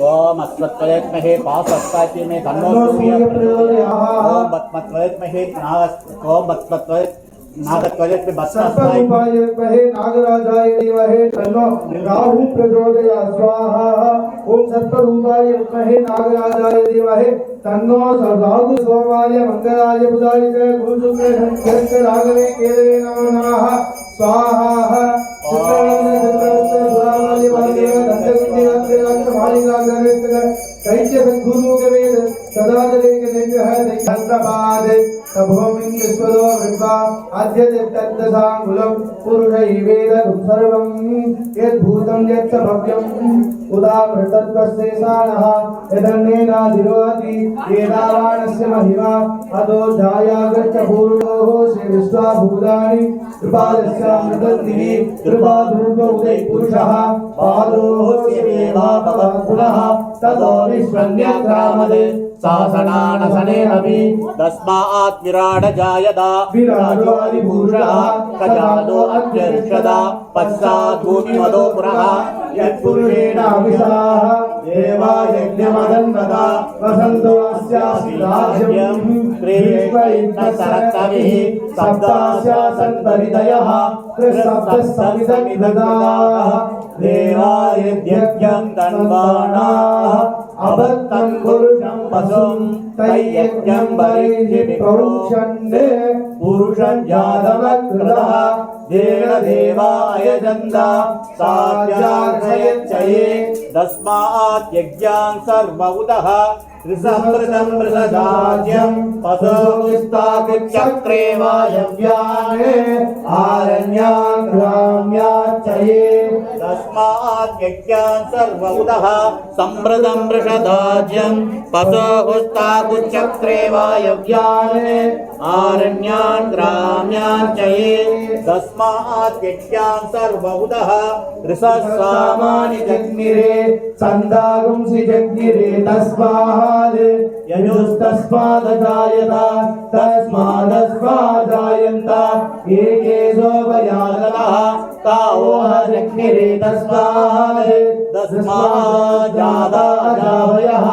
ओम अश्वत्थाय पाशस्ताय में तन्नो सूर्य प्रचोदयात् ओम बत्मत्वयत्महे ओम बत्मत्वय नागत्वय में बत्मत्वय सर्वरूपाय नागराजाय धीमहि तन्नो राहु प्रचोदयात् स्वाहा ओम सत्वरूपाय विद्महे नागराजाय धीमहि तन्नो राहु सोमाय मंगलाय बुधाय च गुरुशुक्र राघवे केतवे नमो नमः स्वाहा कैच्य सद्गुरु के वेद सदा जले के देते हैं हस्तपाद तभोमिं विश्वदो विद्वा अद्यते तद्दशांगुलं पुरुषै वेदं सर्वं यद्भूतं यच्च भव्यं उदामृतत्वस्तेषाणः यदन्नेनाधिरोहति वेदावाणस्य महिमा अदो जायागच्छ पूर्वोः श्री विश्वाभूतानि कृपादस्यामृतद्भिः कृपाधूतो उदय पुरुषः पादोः सेवेवा पुनः ततो विश्वन्यग्रामदे शासनानसनेरपि तस्मात् विराड जायदा विराजो अधिभूषः कजादो अत्यर्षदा पश्चात् भूमिमदो पुरः यत्पुरुषेण अभिषाः देवा यज्ञमदन्वता वसन्तो अस्यासि राज्यं कृष्णसरक्तभिः सप्तास्यासन् परिदयः त्रिसप्तसमिदमिददाः देवा यज्ञं तन्वाणाः अबद्धं पुरुषं वसुं तय्यज्ञं वरिष्ठि प्रौक्षन्ते पुरुषं जातमकृतः येन देवा अयजन्त साध्यार्चये तस्मात् यज्ञान् सर्वउतः त्रिसहस्रं वृषदाज्यं पशुस्ताकुचक्रे वायव्याने आरण्यान् ग्राम्याच्चये तस्मात् यज्ञान् सर्वउतः सम्प्रदं वृषदाज्यं पशुस्ताकुचक्रे वायव्याने आरण्यान् ग्राम्याच्चये तस्मात् यज्ञान् सर्वउतः ऋषसामानि जग्निरे छन्दागुंसि जग्निरे तस्मात् यजुस्तस्मादजायत तस्मादस्मादजायन्त एकेशोपयातः तावोह जग्निरे तस्मादस्माज्जाताजावयः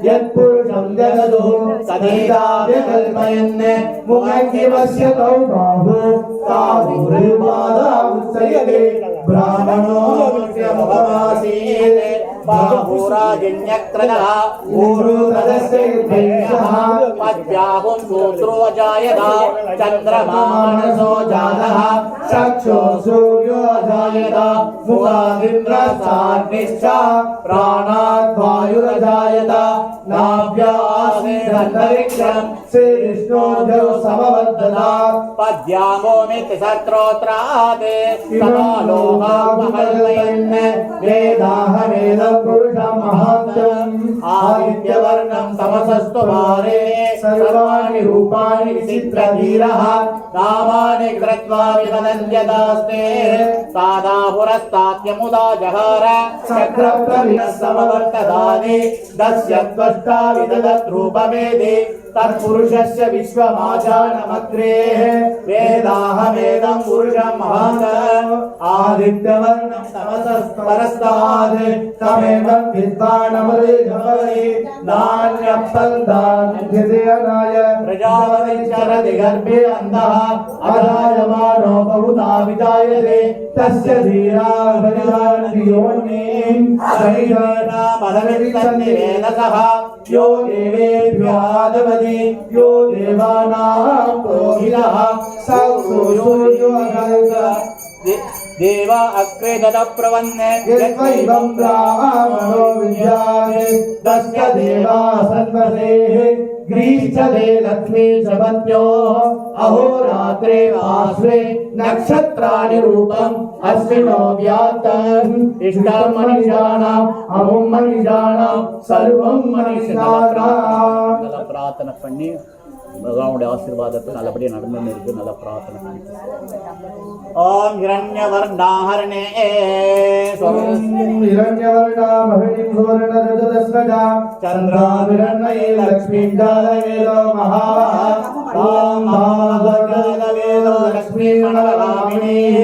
यत्पुरुषं जगदो सदेदाव्यकल्पयन् मुखङ्किवस्य तौ बाहु ताहुर्पादावुत्सयते ब्राह्मणो मुख्यमुखमासीत् बाहुराजन्यक्रदः ऊरुरदस्यैर्भेषः पद्भ्याहुं सूत्रो जायत चन्द्रमानसो जातः चक्षो सूर्यो जायत मुखादिन्द्रसाग्निश्च प्राणात् वायुरजायत नाभ्यासेदन्तरिक्षं श्रीविष्णोर्जौ समवर्धता पद्यामोमितिशत्रोत्रात् समालोहामकल्पयन् वेदाहमेदं पुरुषं महान्तम् आदित्यवर्णं तमसस्तु भारे सर्वाणि रूपाणि विचित्रधीरः नामानि कृत्वा विवदन्त्यदास्ते सादा पुरस्तात्यमुदा जहार चक्रप्रविणः समवर्तदानि दस्यत्वष्टा विदधद्रूपमेधि तत्पुरुषस्य विश्वमाचानमग्रेः वेदाहमेदं पुरुषं महान्तम् आदित्यवर्णं तमसस्तरस्तात् तमेवं विद्वानमृगपरि नान्यपन्थान्यनाय प्रजापतिश्चरति गर्भे अन्धः अजायमानो बहुधा विजायते तस्य धीरा बलिदानयोनिं सहिष्णामधवित्तन्निवेदसः यो देवेभ्यादवति यो देवानां पुरोहितः स सूर्यो देवा अग्रे ददप्रवन्ने यद्वैवं ब्राह्मणो विद्याते तस्य देवा सन्वसेः ग्रीष्यते लक्ष्मी च पत्न्योः अहोरात्रे आश्रे नक्षत्राणि रूपम् अश्विनो व्यात्तम् इष्टं मनीषाणाम् अमुं मनीषाणां सर्वं मनीषाणाम् प्रार्थना பண்ணி பகவானுடைய ஆசீர்வாதத்தை நல்லபடியா நடந்துன்னு இருக்கு. நல்ல பிரார்த்தனை பண்ணி ஓம் ஹிரண்யவர்ணாஹரணே हिरण्यवर्णामहिणीं सुवर्णरजतस्रजा चन्द्राभिरण्मये लक्ष्मीं जातवेदो महावः तां महाभगवेदो लक्ष्मीं मनवगामिनीः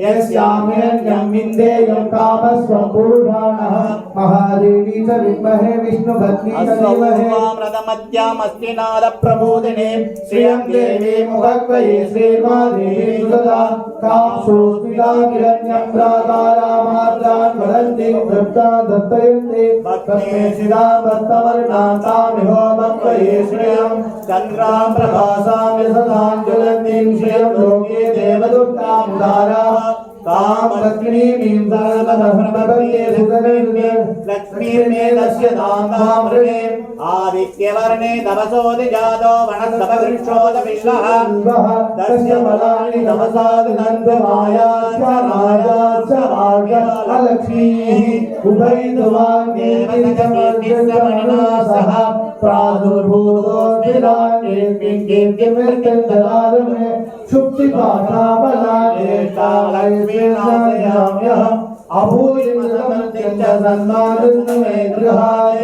यस्यां हिरण्यं विन्देयं कामस्वं पुरुषाणः महादेवी च विद्महे विष्णुपत्नी च धीमहि अस्मद्यामस्ति नादप्रबोधिने श्रियं देवी मुखक्वये श्रीर्मादेवी सुदता तां सुस्मिता हिरण्यं प्राकारामाद्रान् वदन्ति वृत्तान् दत्तयन्ति भक्ते सिदां भक्तवर्णां तामिहो भक्वये श्रियं चन्द्रां प्रभासां यशसां ज्वलन्तीं श्रियं लोके देवदुर्गां उदाराः तां लक्ष्मीं सर्वदप्रपद्ये सुतनिर्मे लक्ष्मीर्मेधस्य ताम्रामृणे आदित्यवर्णे तपसोऽधि जातो वनस्तपवृक्षोऽधविश्वः तस्य फलानि तपसादिनन्दमाया च राजा च भाग्यलक्ष्मीः उभयद्वान्येतिमनिना सह प्रादुर्भूतोऽस्मिरान्येतिं शुक्तिपाठाबलान्येष्टालक्ष्मीर्नामयाम्यहम् अभूतिमसमन्त्यं च सन्मानन्दमे गृहाय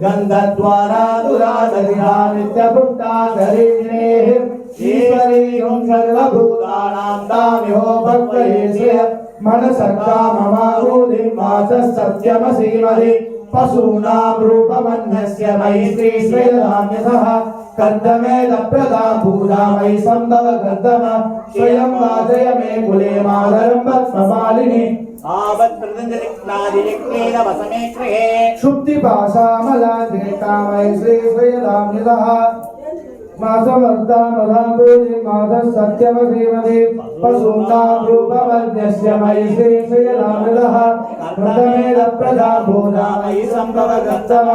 गन्धद्वारा दुरादरिहा नित्यपुट्टाधरिणेः ईश्वरीं सर्वभूतानां तामिहो भक्तये श्रियः मनसकाममाहूतिं वाचः सत्यमसीमहि पशूनां रूपमन्यस्य मयि श्रीश्रेयधान्यसः कर्दमेदप्रदा पूजा मयि सम्भव कर्दम स्वयं वाचय मे कुले मातरं वत्समालिनि आवत् प्रदन्दलिक्नादिलिक्नेन वसमे गृहे शुक्ति पाशामलाग्रे कामय श्री श्रीयदाम्यतः मासमर्दामधाम्बोधि माधः सत्यमधीमधि पशूनां रूपमध्यस्य मयि श्री श्रीयदाम्यतः प्रथमेदप्रजाभूतामयि सम्भवगन्तम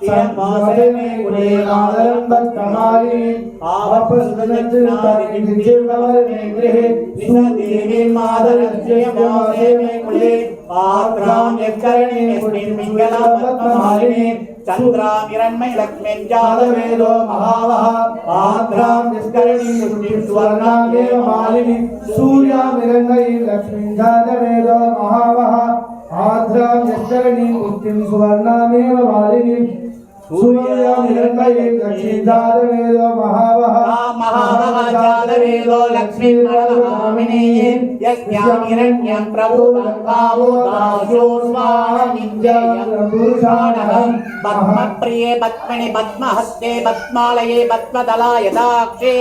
संवादे मे कुले मादरं भक्तमालिनि आवपस्वदज्जिर्तादिर्कमलने गृहे विसदेवीं मादरज्जयमासे मे कुले आग्रां यत्करणे पुण्यमिङ्गला पद्ममालिनि चन्द्रामिरण्मय लक्ष्मीञ्जालवेदो महावः आग्रां यत्करणे पुण्यं सुवर्णामेव मालिनि सूर्यामिरण्मय लक्ष्मीञ्जालवेदो महावः आद्रां यत्करणे पुण्यं सुवर्णामेव मालिनि सूर्यामिरण्मय लक्ष्मीञ्जालवेदो महावः महावहजातवेदो लक्ष्मीर्महामिने यस्यामिरण्यं प्रभुतं भावो दास्यो स्वामिञ्जयं पुरुषाणहं पद्मप्रिये पद्मनि पद्महस्ते पद्मालये पद्मदलाय दाक्षे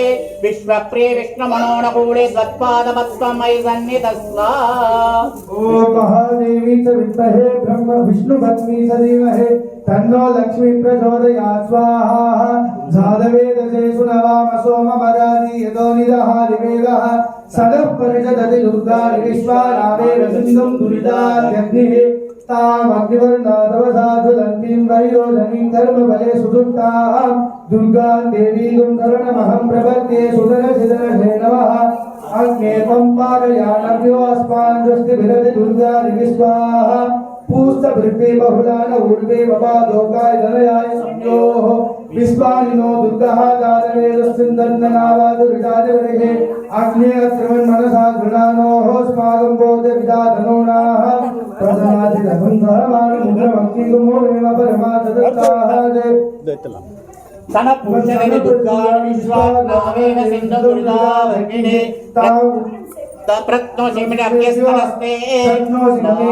विश्वप्रिये विष्णुमनोनकूले त्वत्पादपद्ममयि सन्निधस्वा ॐ महादेवी च विद्महे ब्रह्म विष्णुपत्नी च धीमहि तन्नो लक्ष्मी प्रचोदयात् स्वाहा जातवेदसे सुनवाम सोमपदानि यतो निदहारिवेदः सदः परिषदति दुर्गाणि विश्वानामेव सिन्धुं दुरितात्यग्निः तामग्निवर्णादवसाधुलन्तीं वैरोधनीं धर्मबले सुदुष्टां दुर्गां देवीं शरणमहं प्रपद्ये सुदर्शनसे नमः अग्ने पंपारयानव्योऽस्मान् दृष्टिभिरति दुर्गाणि विश्वाः पूस्तभृत्ते बहुलान ऊर्वे बबाधोकाय धनयाय संयोः विश्वानिनो दुर्गः जातवेदस्सिन्दन्ननावादुरिजाजवरेः अग्नेयत्रवन् मनसा गृणानोः स्मागं बोधविजाधनोनाः प्रसन्नाधिरसंधरमाणमुद्रमक्तिगुमोरेम परमादत्ताः सनपुरुषने दुर्गाणि विश्वानामेन सिन्धुदुर्गावर्णिने प्रत्नो सिमिने अभ्यस्तनस्ते प्रत्नो सिमिने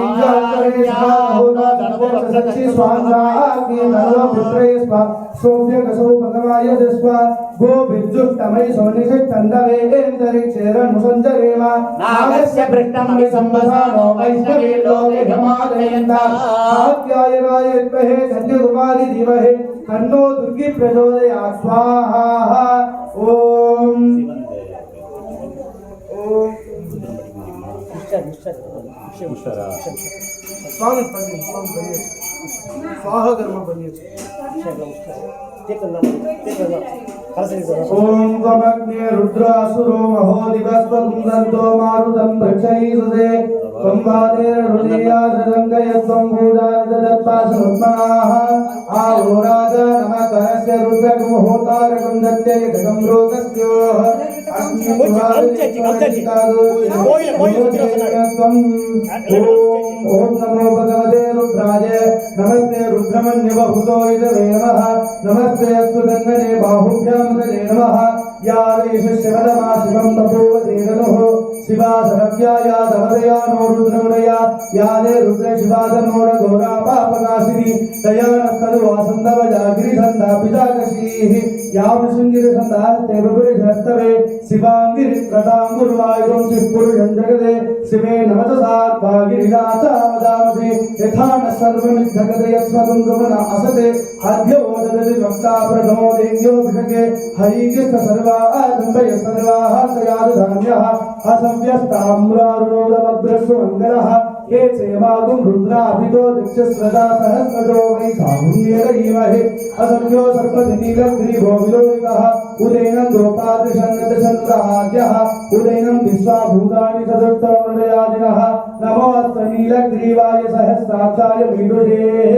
सच्ची स्वांगाग्नि नरो पुत्रे स्वा सोभ्य कसो भगवाय दस्वा गो विद्युत्तमय सोनिषे तंदवे एंतरिक्षेरं मुसंजरेमा नागस्य पृष्ठमि संवसानो वैष्णवे लोके गमादयन्ता आप्यायनाय विद्महे धन्यकुमारी धीमहि तन्नो दुर्गी प्रचोदयात् स्वाहा ओम स्वामी बनिए स्वाहा कर्म बनिए ओम गमग्ने रुद्रासुरो महोदिवस्वकुंदन्तो मारुतं भक्षयीसुते त्वम्बादेर हृदयासरङ्गयत्वं भूजाददत्पाशमुत्मनाः आहोराजा नमः करस्य रुद्रकमुहोतारकं दत्ययकं रोगस्योः ओम नमो भगवते रुद्राय नमस्ते रुद्रमन्यवहुतो इदवे नमः नमस्ते अस्तु दन्नने बाहुभ्यां तदे नमः या वैशस्यवदमा शिवं तपोवते नमः शिवा सरव्या या दवदया नो रुद्रमया या दे रुद्र शिवा तनोर घोरा पापनाशिनी दयानस्तनुवासन्दव जागिरिसन्धा पिताकशीः या वृषङ्गिरिसन्धा तेरुपुरिशस्तवे शिवाङ्गिरिप्रदाङ्गुर्वायुं शिवपुरुषं जगदे शिवे नमतसात्भागिरिराचावदामसे यथा न सर्वमिद्धगते यस्मतं सुमन असते अद्यो ददति वक्ता प्रणो देव्यो भिषके हरिकृष्ण सर्वा आदम्बय सर्वाः सयादधान्यः असव्यस्ताम्रारुणोदमभ्रस्वमङ्गलः ये चेमागुं रुद्राभितो दक्षस्रदा सहस्रजो वै सामुन्येरहीमहे असभ्यो सर्पधिनीलग्रीभो विलोहितः उदैनं गोपादृशन्नदशन्द्राद्यः उदैनं विश्वाभूतानि सदुत्तमृदयादिनः नमोऽस्तनीलग्रीवाय सहस्राक्षाय मीडुषेः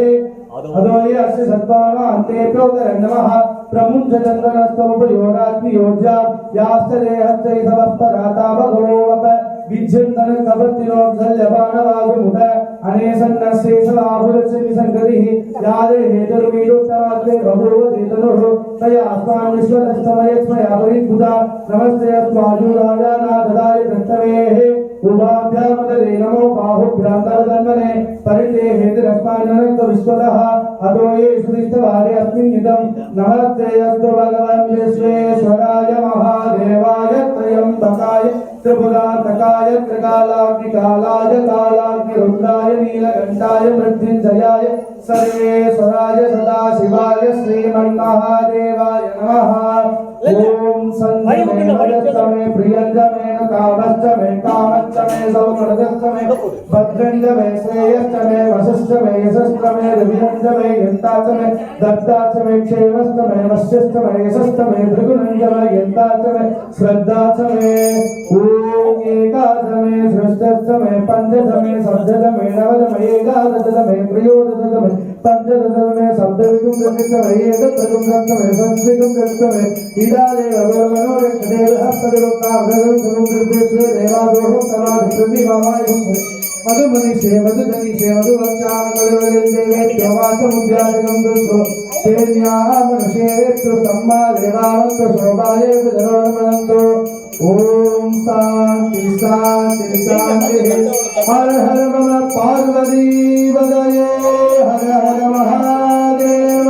अदोये अस्य सत्त्वानान्ते प्रोदरं नमः प्रमुञ्चचन्द्रनस्तमुपयोराग्नियोज्या यास्तरे हस्तैधवः भगवोवप विज्यन्तन कपत्तिनोत्सल्यमानवागुमुत अनेसन्नस्येषवाहुरस्य निसङ्गतिः यादे हेतुर्वीडुत्तरात्रे बभूवदेतनुः तया अस्मान् विश्वदस्तमयस्मया परिभुता नमस्ते अस्माजूराजा नाथदाय दत्तवेः उभाभ्यामदे नमो बाहुभ्यान्तरदन्वने परिते हेतुरस्मान्ननक्त विश्वतः अतो ये सुदिष्टवारे अस्मिन् इदं नमस्ते अस्तु भगवन् विश्वेश्वराय महादेवाय त्र्यम्बकाय त्रिपुरान्तकाय त्रिकालाग्निकालाय कालाग्निरुद्राय नीलकण्ठाय मृत्युञ्जयाय सर्वेश्वराय सदाशिवाय श्रीमन्महादेवाय नमः। ओम संजमे भजस्तमे प्रियंजमे कामस्तमे कामस्तमे सौमनस्तमे भद्रंजमे श्रेयस्तमे वसस्तमे यशस्तमे रविरंजमे यन्तास्तमे दत्तास्तमे क्षेमस्तमे वश्यस्तमे यशस्तमे भृगुनंजमे यन्तास्तमे श्रद्धास्तमे ओम एकादशमे सृष्टस्तमे पंचदशमे सप्तदशमे नवदशमे एकादशमे प्रयोदशमे पंचदशमे सप्तविगुंदशमे एकदशमे संस्कृतमे इदाले भगवानो देव हस्तलोकाभ्रगं समुद्रदेशे देवादोः समाधिपति मामाय मधुमनिषे मधुधनिषे मधुवक्षां मधुवरेन्द्रे त्ववाचमुद्यादिकं दृष्टो तेन्याः मनुष्येभ्यो सम्मा देवावन्तो शोभाये विधरोन्मनन्तो ओम शांति शांति शांति। हर हर नमः पार्वती वदये हर हर महादेव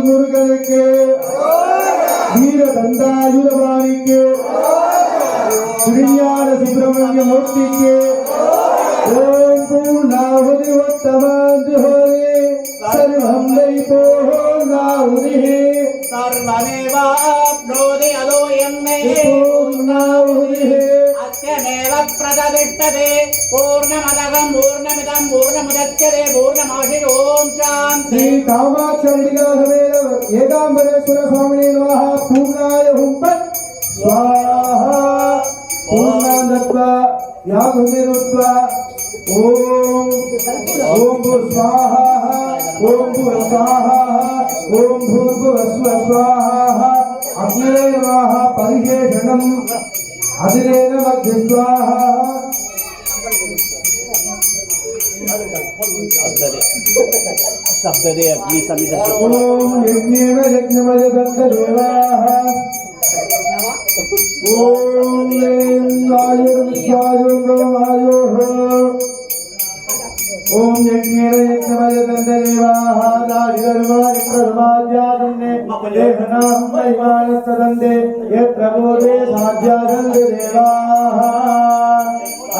मुरुगन के वीर दंडायुधवाणी के श्रीयान सुब्रह्मण्य मूर्ति के ओम पूर्णाहुति वत्तमांजोरे सर्वं वैतो नाहुति सर्वमेवाप्नोति अदोऽयं मे पूर्णाहुति अत्यमेव प्रददिष्टते पूर्णमदगं पूर्णमिदं पूर्णमुदच्यते पूर्णमावशिषो ओम शांति। श्री कामाक्षम्बिका समेत एकांबरेश्वर स्वामिने नमः। पूर्णाय हुं फट् स्वाहा पूर्णां दत्त्वा यागुनिरुत्वा ओम स्वाहा ओम स्वाहा ओम भूर्भुवस्सुः स्वाहा अग्निरे नमः परिशेषणम् अधिरेण मध्ये स्वाहा शब्ददे अग्नि समित ओम यज्ञेन यज्ञमय दत्तदेवाः ओम वायुर्विश्वायोः ओम यज्ञेन यज्ञमय दत्तदेवाः दारिधर्मादिप्रमाद्यादन्ने लेखनां वैमानस्तदन्ते यत्र बोधे साध्यादन्ते देवाः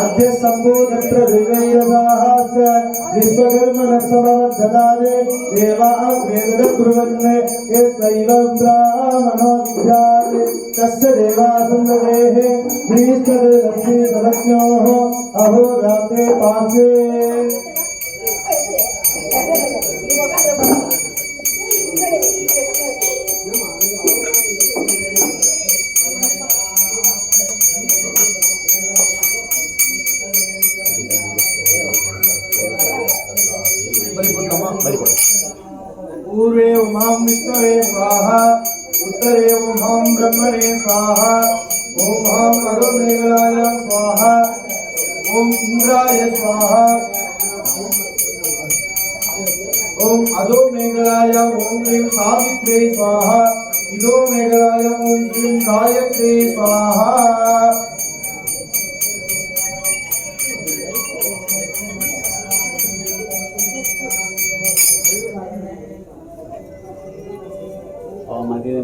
अद्य सम्भूतत्र विवैरवाः विश्वकर्मणस्तवद्ददादे देवाः वेदकुर्वन्ने यत्रैवं ब्राह्मणो विद्याते तस्य देवासुन्दरेः ग्रीष्मदलक्ष्मी तदज्ञोः अहोरात्रे पार्श्वे पूर्वे उमां विष्णवे स्वाहा उत्तरे उमां ब्रह्मणे स्वाहा ओम अरुणेगलाय स्वाहा ओम इंद्राय स्वाहा ओम अधो मेघलाय ओम ह्रीं सावित्रे स्वाहा इदो मेघलाय ओम ह्रीं गायत्रे स्वाहा स्वाहा ओम मरुदेव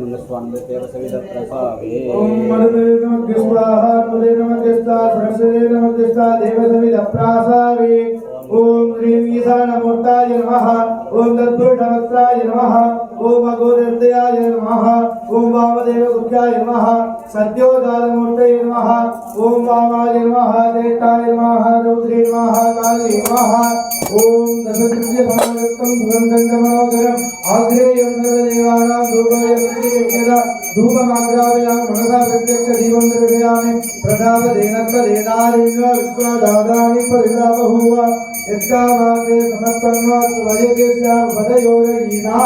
नमः स्वाहा मरुदेव नमः स्वाहा सरस्वती नमः स्वाहा देवसविद प्रासावे ओम ह्रीं ईशानमूर्ताय नमः ओम तत्पुरुषवक्त्राय नमः ओम अघोरहृदयाय नमः ओम वामदेवगुह्याय नमः सद्योजातमूर्तये नमः ओम वामाय नमः ज्येष्ठाय नमः रौद्रे नमः काले नमः ओम दशदृश्यभागयुक्तं सुगन्धं आग्रेयं सर्वदेवानां धूपयज्ञदा धूपमाग्रावयामि मनसा प्रत्यक्षदीपं दर्शयामि प्रदापदेनत्वदेनारेण विश्वादादानि परिदाबहुव यत्कामाते समर्पण्वात् वयते स्यात् पदयोरयिना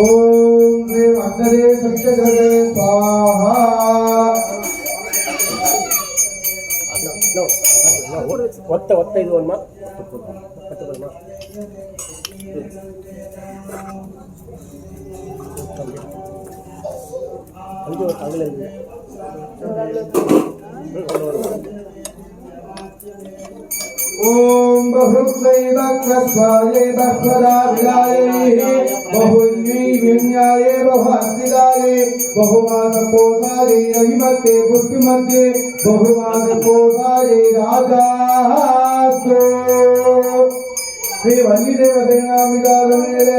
ओम देव अग्नदे सत्यजले स्वाहा ಒತ್ತ ಇದು ಅಮ್ಮ ओम ॐ बहुस्वैवक्रस्वाये बह्वदा विलाये बहुन्यैविन्याये बहुहस्तिदाये बहुमासपोषाये रविमत्ते पुष्टिमध्ये बहुमासपोषाये राजास्तु श्री वल्लीदेवसेनामिकालमेन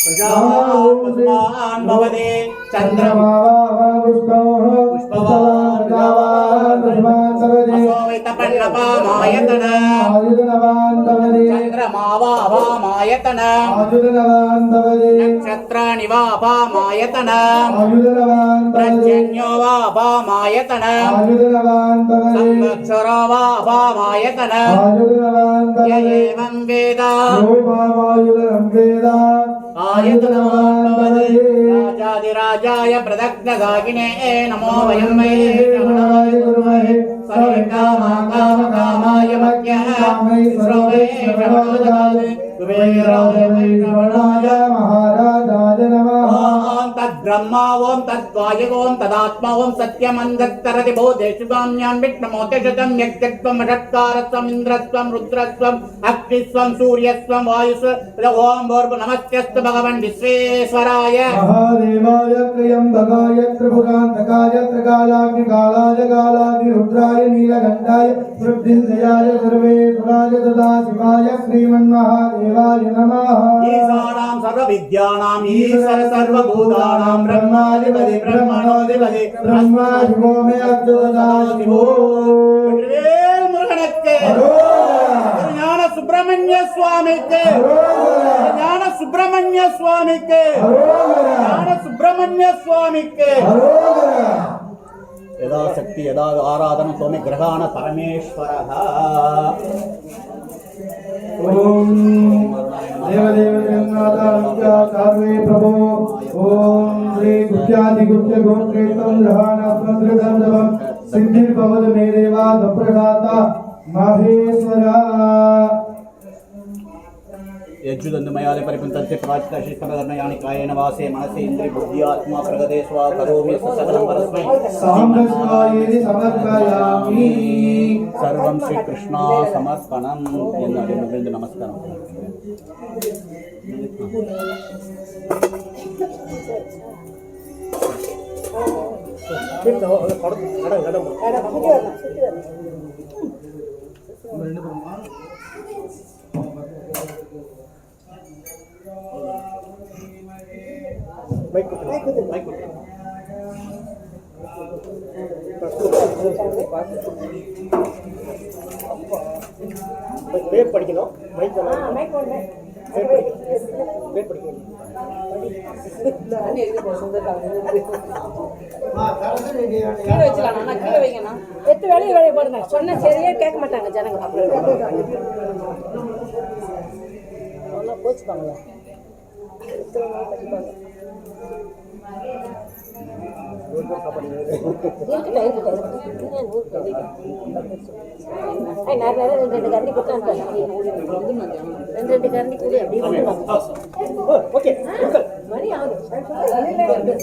प्रजावान् भवते चन्द्रमा चन्द्रमावामायतन नक्षत्राणि वापामायतन प्रजन्यो वापामायतन संवत्सरो वापामायतन य एवं वेद राजाधिराजाय प्रदग्धदागिने नमो वयं वै कामाय मध्यः महाराजाय नमः। ॐ तद्ब्रह्मा ॐ तद्वाय ॐ तदात्मा ॐ सत्यमन्धत्तरति बोधेशुगाम्यान् विष्णुमोत्यशतं यज्ञत्वं षट्कारत्वम् इन्द्रत्वं रुद्रत्वम् अग्निस्त्वं सूर्यस्त्वं वायुस्त्वं ॐ भूर्भुवस्मस्तु भगवन् विश्वेश्वराय महादेवाय त्र्यम्बकाय त्रिपुरान्तकाय त्रिकालाग्निकालाय कालाग्नि रुद्राय नीलकण्ठाय मृत्युञ्जयाय सर्वेश्वराय सदाशिवाय श्रीमन्महादेवाय नमः। ईशानां सर्वविद्यानां ईश्वर सर्वभूतानां ब्रह्माधिपति ब्रह्मणोऽधिपति ब्रह्मा शिवो मे अच्युतदाशिवो मुरुगनक्के ஞான சுப்பிரமணிய சுவாமிக்கு ஞான சுப்பிரமணிய சுவாமிக்கு ஞான சுப்பிரமணிய சுவாமிக்கு यदा शक्ति यदा आराधन स्वामी ग्रहाण परमेश्वरः ओम देवदेव जगन्नाथाचार्य प्रभो ओम श्री गुप्त्यादि गुप्त गोत्रेतम ग्रहाणात्मकृतं जपं सिद्धिर्भवतु मे देवा प्रदाता महेश्वरा यज्जुदन्तमयाले परिपुन्तस्य प्राचितशिष्टमधर्मयानि कायेन वासे मनसि इन्द्रिय बुद्धि आत्मा प्रगते स्वा करोमि सकलं परस्मै साम्राज्याय समर्पयामि सर्वं श्रीकृष्ण समर्पणम् एन्नु नमस्कारं பேர் படிக்கணும் மைக் பேர் படிக்கணும் கீழே வச்சுக்கலாம் கீழே வைங்கண்ணா எத்து வேலையை போடுங்க சொன்ன சரியா கேட்க மாட்டாங்க ஜனங்க போச்சுப்பாங்களா ரெண்டு கரண்டி கொடுத்தாங்க ரெண்டு கரண்டி கூடி அப்படியே மணி ஆகுது